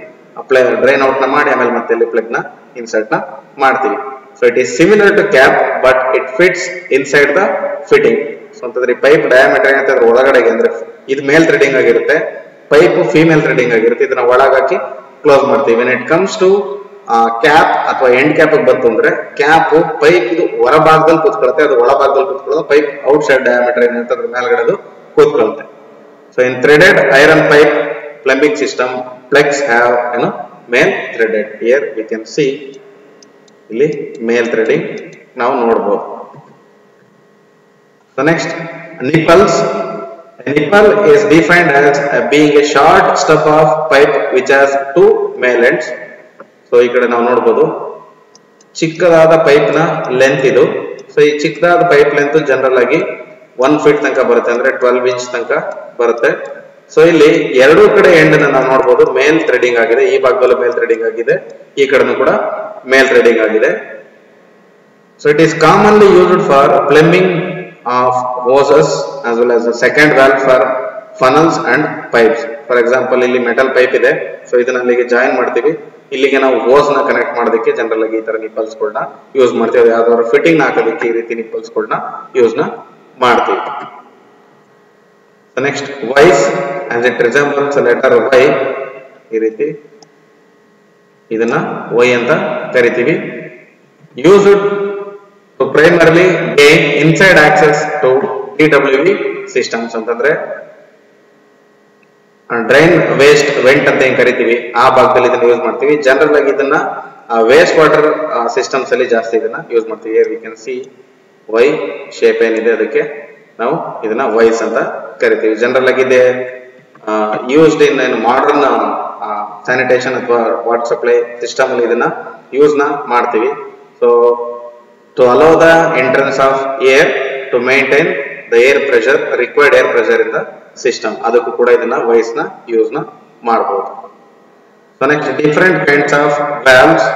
ಡ್ರೈನ್ ಔಟ್ ನ ಮಾಡಿ ಆಮೇಲೆ ಮತ್ತೆ ಇಲ್ಲಿ ಪ್ಲಗ್ ನ ಇನ್ಸರ್ಟ್ ನ ಮಾಡ್ತೀವಿ. So it is similar to cap but it fits inside the fitting. So ಅಂತಂದ್ರೆ ಪೈಪ್ ಡಯಾಮೀಟರ್ ಏನಂತ ಒಳಗಡೆಗೆ ಅಂದ್ರೆ ಇದು ಮೇಲ್ ಥ್ರೆಡಿಂಗ್ ಆಗಿರುತ್ತೆ, ಪೈಪ್ ಫೀಮೇಲ್ ಥ್ರೆಡಿಂಗ್ ಆಗಿರುತ್ತೆ. ಇದನ್ನ ಒಳಗಾಕಿ ಕ್ಲೋಸ್ ಮಾಡ್ತೀವಿ. When it comes to cap ಅಥವಾ ಎಂಡ್ ಕ್ಯಾಪ್ ಬಂತು ಅಂದ್ರೆ ಕ್ಯಾಪ್ ಪೈಪ್ ಇದು ಹೊರ ಭಾಗದಲ್ಲಿ ಕೂತ್ಕೊಳ್ಳುತ್ತೆ, ಅದು ಒಳ ಭಾಗದಲ್ಲಿ ಕೂತ್ಕೊಳ್ಳೋದು. ಪೈಪ್ ಔಟ್ ಸೈಡ್ ಡಯಾಮೀಟರ್ ಏನಂತ ಅದ್ರ ಮೇಲ್ಗಡೆ ಅದು ಕೂತ್ಕೊಳ್ಳುತ್ತೆ. So in threaded iron pipe plumbing system plugs have male threaded. Here we can see ಇಲ್ಲಿ ಮೇಲ್ ಥ್ರೆಡಿಂಗ್ ನಾವು ನೋಡಬಹುದು. So next, nipples. A nipple is defined as being a short stub of pipe which has two male ends. So ಈ ಕಡೆ ನಾವು ನೋಡಬಹುದು ಚಿಕ್ಕದಾದ pipe ನ length ಇದು. ಸೊ ಈ ಚಿಕ್ಕದಾದ ಪೈಪ್ ಲೆಂತ್ ಜನರಲ್ ಆಗಿ 1 ಫೀಟ್ ತನಕ ಬರುತ್ತೆ, ಅಂದ್ರೆ 12 ಇಂಚ್ ತನಕ ಬರುತ್ತೆ. ಸೊ ಇಲ್ಲಿ ಎರಡೂ ಕಡೆ ಎಂಡ್ ನಾವು ನೋಡಬಹುದು ಮೇಲ್ ಥ್ರೆಡಿಂಗ್ ಆಗಿದೆ. ಈ ಭಾಗದಲ್ಲೂ ಮೇಲ್ ಥ್ರೆಡಿಂಗ್ ಆಗಿದೆ, ಈ ಕಡೆನೂ ಕೂಡ ಮೇಲ್ ಥ್ರೆಡಿಂಗ್ ಆಗಿದೆ. So it is commonly used for plumbing of hoses as well as the second valve for funnels and pipes. For example, ಇಲ್ಲಿ ಮೆಟಲ್ ಪೈಪ್ ಇದೆ. ಸೊ ಇದನ್ನ ಅಲ್ಲಿಗೆ ಜಾಯಿನ್ ಮಾಡ್ತೀವಿ. ಇಲ್ಲಿಗೆ ನಾವು ಹೋಸ್ ನ ಕನೆಕ್ಟ್ ಮಾಡೋದಕ್ಕೆ ಜನರಲ್ ಆಗಿ ಈ ತರ ನಿಪ್ಪಲ್ಸ್ ಗಳನ್ನ ಯೂಸ್ ಮಾಡ್ತೀವಿ. ಯಾವ್ದಾದ್ರು ಫಿಟ್ಟಿಂಗ್ ನ ಹಾಕೋದಕ್ಕೆ ಈ ರೀತಿ ನಿಪ್ಪಲ್ಸ್ ಗಳನ್ನ ಯೂಸ್ ನ ಮಾಡ್ತೀವಿ. Next wyes as it resembles a letter Y, ಈ ರೀತಿ ಇದನ್ನ Y ಅಂತ ಕರಿತೀವಿ. Used to primarily gain inside access to DWV systems ಅಂತಂದ್ರೆ ಡ್ರೈನ್ ವೇಸ್ಟ್ ವೆಂಟ್ ಅಂತ ಏನ್ ಕರಿತೀವಿ ಆ ಭಾಗದಲ್ಲಿ ಇದನ್ನ ಯೂಸ್ ಮಾಡ್ತೀವಿ. ಜನರಲ್ ಆಗಿ ಇದನ್ನ ವೇಸ್ಟ್ ವಾಟರ್ ಸಿಸ್ಟಮ್ಸ್ ಅಲ್ಲಿ ಜಾಸ್ತಿ ಇದನ್ನ ಯೂಸ್ ಮಾಡ್ತೀವಿ. We can see Y shape ಏನಿದೆ ಅದಕ್ಕೆ ನಾವು ಇದನ್ನ ವೈಸ್ ಅಂತ ಕರಿತೀವಿ. ಜನರಲ್ ಆಗಿ ಇದೆ ಯೂಸ್ಡ್ ಇನ್ ಮಾಡರ್ನ್ ಸ್ಯಾನಿಟೇಷನ್ ಅಥವಾ ವಾಟರ್ ಸಪ್ಲೈ ಸಿಸ್ಟಮ್ ಅಲ್ಲಿ ಇದನ್ನ ಯೂಸ್ ನ ಮಾಡ್ತೀವಿ. So to allow the entrance of air to maintain the air pressure, required air pressure in the system, ಅದಕ್ಕೂ ಕೂಡ ಇದನ್ನ ವೈಸ್ ನ ಯೂಸ್ ನ ಮಾಡಬಹುದು. So next different kinds of valves.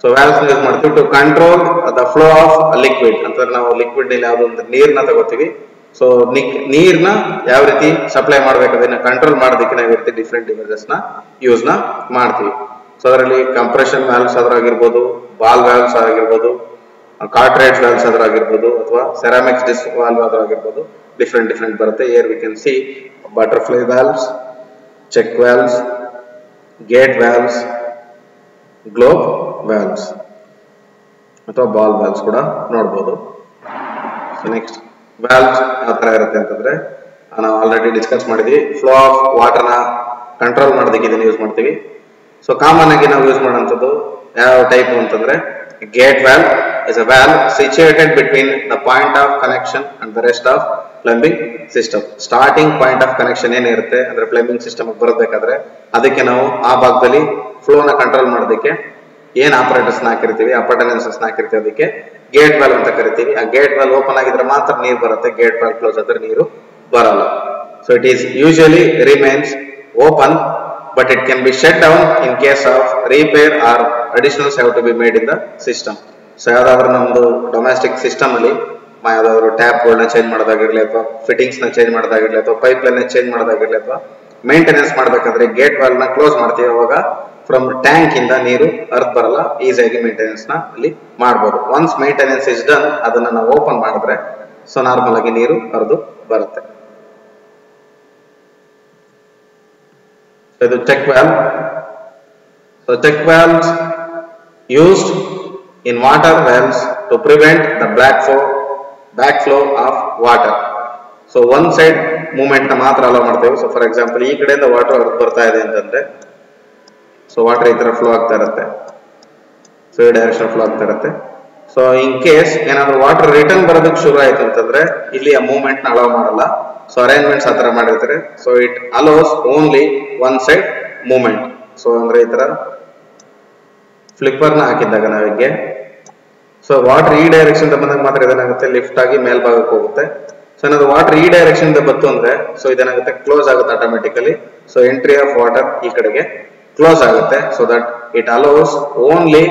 So valves use ಮಾಡ್ತೀವಿ to control the flow of liquid. ಅಂತಂದ್ರೆ ನಾವು liquid ನಲ್ಲಿ ಯಾವ್ದು ಒಂದು ನೀರ್ನ ತಗೋತೀವಿ. ಸೊ ನೀರ್ನ ಯಾವ ರೀತಿ ಸಪ್ಲೈ ಮಾಡ್ಬೇಕು ಅದನ್ನ ಕಂಟ್ರೋಲ್ ಮಾಡೋದಕ್ಕೆ ನಾವು ಈ ರೀತಿ ಡಿಫರೆಂಟ್ ಡಿವೈಸಸ್ ನ ಯೂಸ್ ನ ಮಾಡ್ತೀವಿ. ಸೊ ಅದರಲ್ಲಿ ಕಂಪ್ರೆಷನ್ ವ್ಯಾಲ್ವ್ಸ್ ಅದ್ರಾಗಿರ್ಬೋದು, ಬಾಲ್ ವ್ಯಾಲ್ವ್ಸ್ ಆಗಿರ್ಬೋದು, ಕಾರ್ಟ್ರೇಜ್ ವ್ಯಾಲ್ವ್ಸ್ ಅದ್ರಾಗಿರ್ಬೋದು, ಅಥವಾ ಸೆರಾಮಿಕ್ಸ್ ಡಿಸ್ಕ್ ವಾಲ್ವ್ ಅದ್ರಾಗಿರ್ಬೋದು. ಡಿಫರೆಂಟ್ ಬರುತ್ತೆ. Here we can see butterfly valves, check valves, gate valves, globe valves ಅಥವಾ ಬಾಲ್ ವ್ಯಾಲ್ವ್ಸ್ ಕೂಡ ನೋಡಬಹುದು. ಸೊ ನೆಕ್ಸ್ಟ್ ವ್ಯಾಲ್ವ್ಸ್ ಯಾವ ತರ ಇರುತ್ತೆ ಅಂತಂದ್ರೆ ನಾವು ಆಲ್ರೆಡಿ ಡಿಸ್ಕಸ್ ಮಾಡಿದ್ವಿ. ಫ್ಲೋ ಆಫ್ ವಾಟರ್ ನ ಕಂಟ್ರೋಲ್ ಮಾಡೋದಕ್ಕೆ ಇದನ್ನ ಯೂಸ್ ಮಾಡ್ತೀವಿ. ಸೊ ಕಾಮನ್ ಆಗಿ ನಾವು ಯೂಸ್ ಮಾಡುವಂತದ್ದು ಯಾವ ಟೈಪ್ ಅಂತಂದ್ರೆ gate valve is a valve situated between the point of connection and the rest of plumbing system. Starting point of connection ಏನಿರುತ್ತೆ ಅಂದ್ರೆ ಪ್ಲಂಬಿಂಗ್ ಸಿಸ್ಟಮ್ ಬರಬೇಕಾದ್ರೆ ಅದಕ್ಕೆ ನಾವು ಆ ಭಾಗದಲ್ಲಿ ಫ್ಲೋ ನ ಕಂಟ್ರೋಲ್ ಮಾಡೋದಕ್ಕೆ ಏನ್ ಆಪರೇಟರ್ಸ್ ಹಾಕಿರ್ತೀವಿ, ಅಪರ್ಟನೆನ್ಸಸ್ ಹಾಕಿರ್ತೀವಿ, ಅದಕ್ಕೆ ಗೇಟ್ ವಾಲ್ವ್ ಅಂತ ಕರಿತೀವಿ. ಆ ಗೇಟ್ ವಾಲ್ವ್ ಓಪನ್ ಆಗಿದ್ರೆ ಮಾತ್ರ ನೀರು ಬರುತ್ತೆ, ಗೇಟ್ ವಾಲ್ವ್ ಕ್ಲೋಸ್ ಆದ್ರೆ ನೀರು ಬರಲ್ಲ. So it is usually remains open, but it can be shut down in case of repair or additionals have to be made in the system. So ಯಾವ್ದಾದ್ರು ನಮ್ದು domestic system ಅಲ್ಲಿ ಯಾವ್ದಾದ್ರು tap ಗಳನ್ನ change ಮಾಡೋದಾಗಿರ್ಲಿ ಅಥವಾ fittings ನ change ಮಾಡೋದಾಗಿರ್ಲಿ ಅಥವಾ pipe line change ಮಾಡೋದಾಗಿರ್ಲಿ ಅಥವಾ maintenance ಮಾಡ್ಬೇಕಾದ್ರೆ ಗೇಟ್ ವಾಲ್ವ್ ನ ಕ್ಲೋಸ್ ಮಾಡ್ತೀವಿ, ಅವಾಗ ಫ್ರಮ್ ಟ್ಯಾಂಕ್ ಇಂದ ನೀರು ಅರ್ಧ ಬರಲ್ಲ, ಈಸಿಯಾಗಿ ಮೇಂಟೆನೆನ್ಸ್ ನ ಅಲ್ಲಿ ಮಾಡಬಹುದು. ಒನ್ಸ್ ಮೇಂಟೆನೆನ್ಸ್ ಇಸ್ ಡನ್ ಅದನ್ನ ನಾವು ಓಪನ್ ಮಾಡಿದ್ರೆ ಸೊ ನಾರ್ಮಲ್ ಆಗಿ ನೀರು ಹರಿದು ಬರುತ್ತೆ. So the check valve. So check valves used in water wells to prevent the backflow of water. So one side movement na matra allow ಮಾಡ್ತೇವೆ. So for example ಈ ಕಡೆಯಿಂದ ವಾಟರ್ ಬರ್ತಾ ಇದೆ ಅಂತಂದ್ರೆ ಸೊ ವಾಟರ್ ಈ ತರ ಫ್ಲೋ ಆಗ್ತಾ ಇರುತ್ತೆ, ಸೊ ಈ ಡೈರೆಕ್ಷನ್ ಫ್ಲೋ ಆಗ್ತಾ ಇರುತ್ತೆ. ಸೊ ಇನ್ ಕೇಸ್ ಏನಾದ್ರು ವಾಟರ್ ರಿಟರ್ನ್ ಬರೋದಕ್ಕೆ ಶುರು ಆಯ್ತು ಅಂತಂದ್ರೆ ಇಲ್ಲಿ ಆ ಮೂವ್ಮೆಂಟ್ ನ ಅಲೋ ಮಾಡಲ್ಲ. ಸೊ ಅರೇಂಜ್ಮೆಂಟ್ಸ್ ಆತರ ಮಾಡಿರ್ತಾರೆ. So it allows only one side movement. So ಅಂದ್ರೆ ಈ ತರ ಫ್ಲಿಪ್ಪರ್ ನ ಹಾಕಿದ್ದಾಗ ನಾವಿಗೆ ಸೊ ವಾಟರ್ ಈ ಡೈರೆಕ್ಷನ್ ಬಂದಾಗ ಮಾತ್ರ ಇದೇನಾಗುತ್ತೆ, ಲಿಫ್ಟ್ ಆಗಿ ಮೇಲ್ಭಾಗಕ್ಕೆ ಹೋಗುತ್ತೆ. ಸೊ ಏನಾದ್ರು ವಾಟರ್ ಈ ಡೈರೆಕ್ಷನ್ ಬಂತು ಅಂದ್ರೆ ಸೊ ಇದೇನಾಗುತ್ತೆ, ಕ್ಲೋಸ್ ಆಗುತ್ತೆ automatically. So entry of water ಈ ಕಡೆಗೆ ಕ್ಲೋಸ್ ಆಗುತ್ತೆ. So that it allows only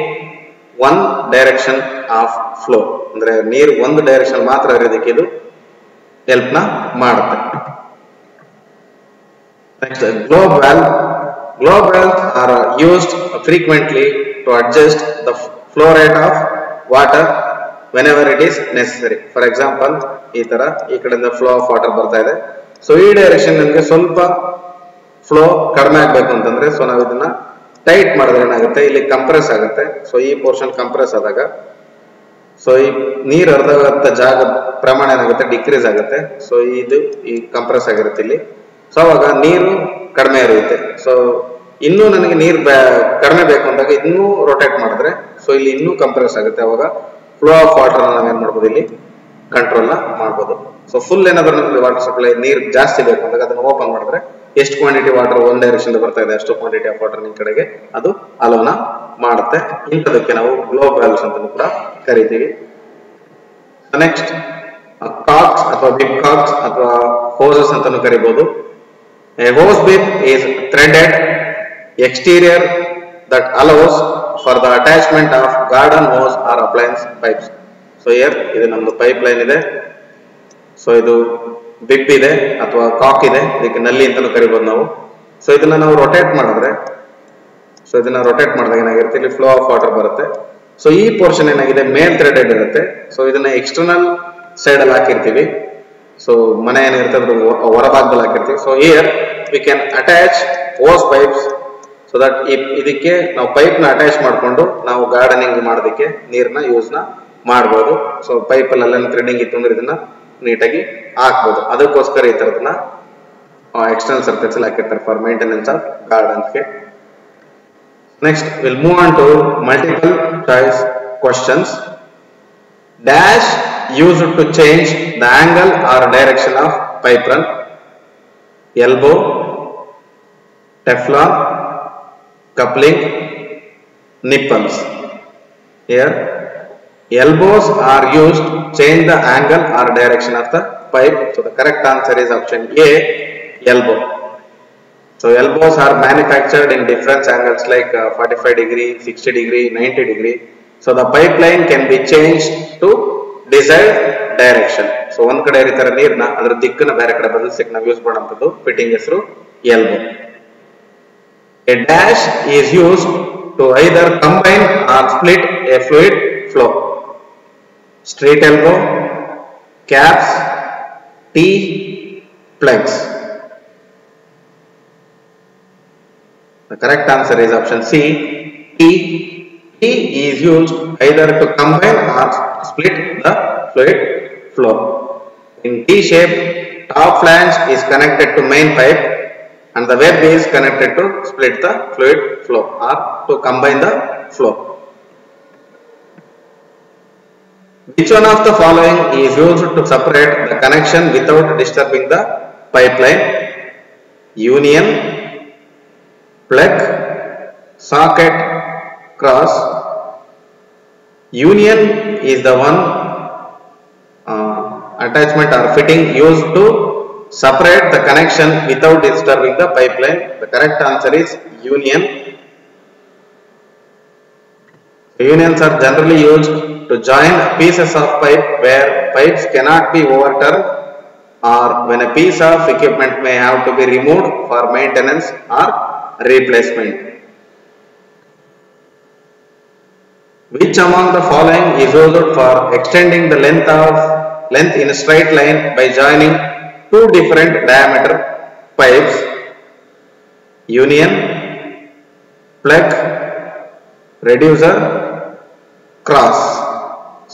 one direction of flow, ಅಂದ್ರೆ ನೀರು ಒಂದು ಡೈರೆಕ್ಷನ್ ಮಾತ್ರ ಹರಿಯೋದಕ್ಕೆ ಇದು ಹೆಲ್ಪ್ ನ ಮಾಡುತ್ತೆ. Next globe valve. Globe valves are used frequently to adjust the flow rate of water whenever it is necessary. For example, ಈ ತರ ಈ ಕಡೆಯಿಂದ ಫ್ಲೋ ಆಫ್ ವಾಟರ್ ಬರ್ತಾ ಇದೆ, ಸೊ ಈ ಡೈರೆಕ್ಷನ್ ನಮಗೆ ಸ್ವಲ್ಪ ಫ್ಲೋ ಕಡಿಮೆ ಆಗ್ಬೇಕು ಅಂತಂದ್ರೆ ಸೊ ನಾವು ಇದನ್ನ ಟೈಟ್ ಮಾಡಿದ್ರೆ ಏನಾಗುತ್ತೆ, ಇಲ್ಲಿ ಕಂಪ್ರೆಸ್ ಆಗುತ್ತೆ. ಸೊ ಈ ಪೋರ್ಷನ್ ಕಂಪ್ರೆಸ್ ಆದಾಗ ಸೊ ಈ ನೀರು ಹರಿದ ಜಾಗದ ಪ್ರಮಾಣ ಏನಾಗುತ್ತೆ, ಡಿಕ್ರೀಸ್ ಆಗುತ್ತೆ. ಸೊ ಇದು ಈ ಕಂಪ್ರೆಸ್ ಆಗಿರುತ್ತೆ ಇಲ್ಲಿ. ಸೊ ಅವಾಗ ನೀರು ಕಡಿಮೆ ಇರುತ್ತೆ. ಸೊ ಇನ್ನೂ ನನಗೆ ನೀರು ಕಡಿಮೆ ಬೇಕು ಅಂದಾಗ ಇನ್ನೂ ರೊಟೇಟ್ ಮಾಡಿದ್ರೆ ಸೊ ಇಲ್ಲಿ ಇನ್ನೂ ಕಂಪ್ರೆಸ್ ಆಗುತ್ತೆ. ಅವಾಗ ಫ್ಲೋ ಆಫ್ ವಾಟರ್ ನಾವೇನ್ ಮಾಡ್ಬೋದು, ಇಲ್ಲಿ ಕಂಟ್ರೋಲ್ ನ ಮಾಡ್ಬೋದು. ಸೊ ಫುಲ್ ಏನಾದ್ರು ನಮಗೆ ವಾಟರ್ ಸಪ್ಲೈ ನೀರು ಜಾಸ್ತಿ ಬೇಕು ಅಂದಾಗ ಅದನ್ನ ಓಪನ್ ಮಾಡಿದ್ರೆ ಎಷ್ಟು ಕ್ವಾಂಟಿಟಿ ವಾಟರ್ ಒಂದ್ ಡೈರೆಕ್ಷನ್ ಬರ್ತಾ ಇದೆ ಅಷ್ಟು ಕ್ವಾಂಟಿಟಿ ಆಫ್ ವಾಟರ್ ನಿಮ್ ಕಡೆಗೆ ಅದು ಅಲೋನ ಮಾಡುತ್ತೆ. ಇಂಥದಕ್ಕೆ ನಾವು ಗ್ಲೋಬ್ ವಾಲ್ವ್ಸ್ ಅಂತ ಕೂಡ ಕರಿತೀವಿ. ನೆಕ್ಸ್ಟ್ ಕಾಕ್ಸ್ ಅಥವಾ ಬಿಗ್ ಕಾಕ್ಸ್ ಅಥವಾ ಹೋಸಸ್ ಅಂತಾನು ಕರಿಬಹುದು. A hose bib is threaded exterior that allows for the attachment of garden hose or appliance pipes. So here ಇದು ನಮ್ದು ಪೈಪ್ ಲೈನ್ ಇದೆ. ಸೊ ಇದು ಬಿಬ್ ಇದೆ ಅಥವಾ ಕಾಕ್ ಇದೆ, ಇದಕ್ಕೆ ನಲ್ಲಿ ಅಂತಾನು ಕರಿಬಹುದು ನಾವು. ಸೊ ಇದನ್ನ ನಾವು ರೊಟೇಟ್ ಮಾಡಿದ್ರೆ ಸೊ ಇದನ್ನ ರೊಟೇಟ್ ಮಾಡಿದಾಗ ಏನಾಗಿರುತ್ತೆ, ಇಲ್ಲಿ ಫ್ಲೋ ಆಫ್ ವಾಟರ್ ಬರುತ್ತೆ. ಸೊ ಈ ಪೋರ್ಷನ್ ಏನಾಗಿದೆ ಮೇಲ್ ಥ್ರೆಡೆಡ್ ಇರುತ್ತೆ. ಸೊ ಇದನ್ನ ಎಕ್ಸ್ಟರ್ನಲ್ ಸೈಡ್ ಅಲ್ಲಿ ಹಾಕಿರ್ತೀವಿ. ಸೊ ಮನೆ ಏನಿರುತ್ತೆ ಅದ್ರ ಹೊರಭಾಗದಲ್ಲಿ ಹಾಕಿರ್ತೀವಿ. So here we can attach hose pipes so that ಇದಕ್ಕೆ ನಾವು ಪೈಪ್ ನ ಅಟ್ಯಾಚ್ ಮಾಡ್ಕೊಂಡು ನಾವು ಗಾರ್ಡನಿಂಗ್ ಮಾಡೋದಕ್ಕೆ ನೀರ್ನ ಯೂಸ್ ನ ಮಾಡ್ಬೋದು. ಸೊ ಪೈಪ್ ಅಲ್ಲಿ ಥ್ರೆಡಿಂಗ್ ಇತ್ತು ಅಂದ್ರೆ ಇದನ್ನ ನೀಟಾಗಿ ಹಾಕ್ಬೋದು. ಅದಕ್ಕೋಸ್ಕರ ಈ ತರದನ್ನ ಎಕ್ಸ್ಟರ್ನಲ್ ಸರ್ಫೇಸ್ ಅಲ್ಲಿ ಹಾಕಿರ್ತಾರೆ ಫಾರ್ ಮೇಂಟೆನೆನ್ಸ್ ಆಫ್ ಗಾರ್ಡನ್ಸ್ಗೆ. Next will move on to multiple choice questions. Dash used to change the angle or direction of pipe run. Elbow, Teflon, coupling, nipples. Here elbows are used to change the angle or direction of the pipe. So the correct answer is option A, elbow. So elbows are manufactured in different angles like 45 degree, 60 degree, 90 degree. So the pipeline can be changed to desired direction. So ಒಂದ್ ಕಡೆ ಇರಿತಾರೆ ನೀರ್ನ ಅದರ ದಿಕ್ಕನ್ನ ಬೇರೆ ಕಡೆ ಬದಲಿಸಕ್ಕೆ ನಾವು use ಮಾಡುವಂತದ್ದು fitting ಹೆಸರು elbow. A dash is used to either combine or split a fluid flow. Straight elbow, caps, T, plugs. The correct answer is option C, T. T is used either to combine or split the fluid flow. In T shape, top flange is connected to main pipe and the web is connected to split the fluid flow or to combine the flow. Which one of the following is used to separate the connection without disturbing the pipeline? Union, plug, socket, cross. Union is the one attachment or fitting used to separate the connection without disturbing the pipeline. The correct answer is union. Unions are generally used to join pieces of pipe where pipes cannot be overturned, or when a piece of equipment may have to be removed for maintenance or replacement. Which among the following is used for extending the length in a straight line by joining two different diameter pipes? Union, plug, reducer, cross.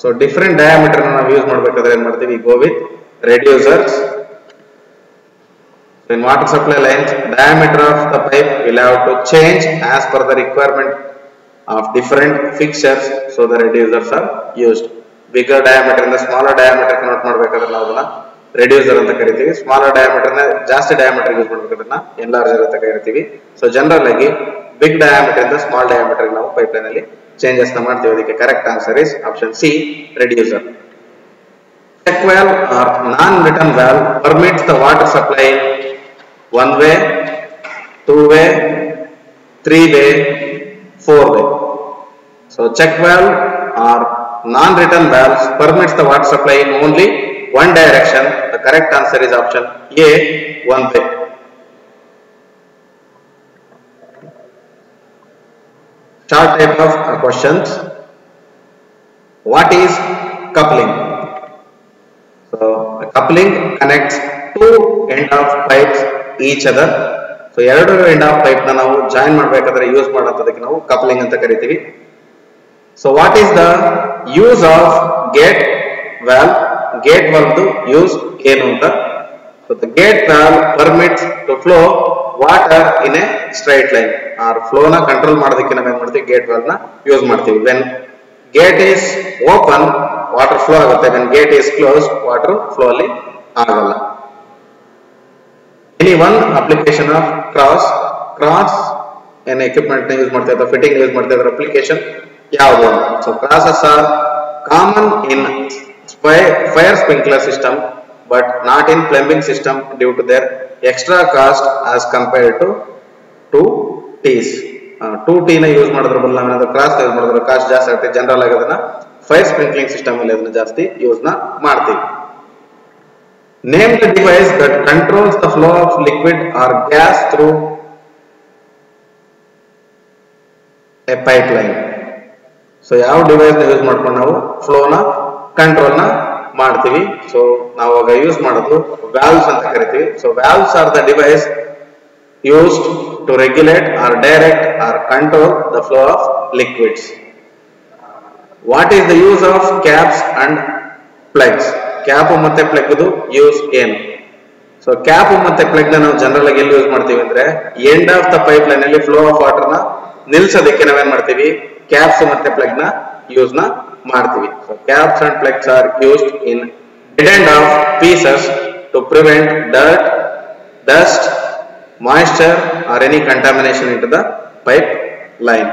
So different diameter ನಾವು use ಮಾಡಬೇಕಾದ್ರೆ ಏನು ಮಾಡ್ತೀವಿ? Go with reducers. So in water supply lines, diameter of the pipe will have to change as per the requirement of different fixtures. So the reducers are used. Bigger diameter ಇಂದ smaller diameter convert ಮಾಡಬೇಕಾದ್ರೆ ನಾವು ಅದನ್ನ reducer ಅಂತ ಕರಿತೀವಿ. Smaller diameter ನ ಜಾಸ್ತಿ diameter use ಮಾಡಬೇಕಾದ್ರೆ enlarger ಅಂತ ಕರಿತೀವಿ. So general ಆಗಿ big diameter ಇಂದ small diameter ನಾವು ಪೈಪ್ಲೈನ್ ಅಲ್ಲಿ changes na ಮಾಡ್ತೀವಿ. ಅದಕ್ಕೆ correct answer is option C, reducer. Check valve or non-return valve permits the water supply in one way, two way, three way, four way. So check valve or non-return valves permits the water supply in only one direction. The correct answer is option A, one way. Short type of questions. What is coupling? So a coupling connects two end of pipes each other. So ಎರಡು end of pipe na ನಾವು join ಮಾಡಬೇಕಾದ್ರೆ use ಮಾಡೋದಕ್ಕೆ ನಾವು coupling ಅಂತ ಕರಿತೀವಿ. So what is the use of gate valve? Gate valve ದು use ಏನು ಅಂತ? So the gate valve permits to flow water in a straight line. Or flow na control ಮಾಡೋದಕ್ಕೆ ನಾವು ಏನು ಮಾಡ್ತೀವಿ? Gate valve na use ಮಾಡ್ತೀವಿ. When gate is open, water flow ಆಗುತ್ತೆ. When gate is closed, water flow ಅಲ್ಲಿ ಆಗಲ್ಲ. Any one application of cross an equipment na use ಮಾಡ್ತೀವಿ ಅಥವಾ fitting use ಮಾಡ್ತೀವಿ, ಅದರ application ಯಾವುದು? So crosses are common in fire sprinkler system but not in plumbing system due to their extra cost as compared to 2Ts. 2T ನ use ಮಾಡೋದ್ರ ಬದಲು ನಾವು ಏನಾದರೂ ಕ್ರಾಸ್ ಯೂಸ್ ಮಾಡಿದ್ರೆ ಕಾಸ್ಟ್ ಜಾಸ್ತಿ ಆಗುತ್ತೆ. ಜನರಲ್ ಆಗಿ ಅದನ್ನ ಫೈರ್ ಸ್ಪ್ರಿಂಕ್ಲಿಂಗ್ ಸಿಸ್ಟಮ್ ಅಲ್ಲಿ ಅದನ್ನ ಜಾಸ್ತಿ ಯೂಸ್ ನ ಮಾಡ್ತೀವಿ. Name the device that controls the flow of liquid or gas through a pipe line. So ಯಾವ ಡಿವೈಸ್ ನ ಯೂಸ್ ಮಾಡ್ಕೊಂಡು ನಾವು ಫ್ಲೋ ನ ಕಂಟ್ರೋಲ್ ನ ಮಾಡ್ತೀವಿ? ಸೊ ನಾವು ಆಗ ಯೂಸ್ ಮಾಡೋದು ವ್ಯಾಲ್ವ್ಸ್ ಅಂತ ಕರಿತೀವಿ. So valves are the device used to regulate or direct or control the flow of liquids. What is the use of caps and plugs? Cap ಮತ್ತೆ plug ದು ಯೂಸ್ ಏನು? ಸೊ ಕ್ಯಾಪ್ ಮತ್ತೆ plug ನ ನಾವು general ಆಗಿ ಎಲ್ಲಿ use ಮಾಡ್ತೀವಿ ಅಂದ್ರೆ end of the pipe line ಅಲ್ಲಿ ಫ್ಲೋ ಆಫ್ ವಾಟರ್ ನ ನಿಲ್ಸೋದಕ್ಕೆ ನಾವೇನ್ ಮಾಡ್ತೀವಿ? ಕ್ಯಾಪ್ಸ್ ಮತ್ತೆ ಪ್ಲಗ್ ನ ಯೂಸ್ ನ ಮಾಡ್ತೀವಿ. So caps and plugs are used in dead end of pieces to prevent dirt, dust, moisture or any contamination into the pipe line.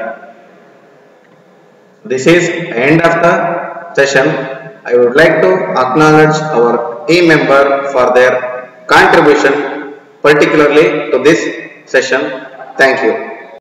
This is end of the session. I would like to acknowledge our team member for their contribution particularly to this session. Thank you.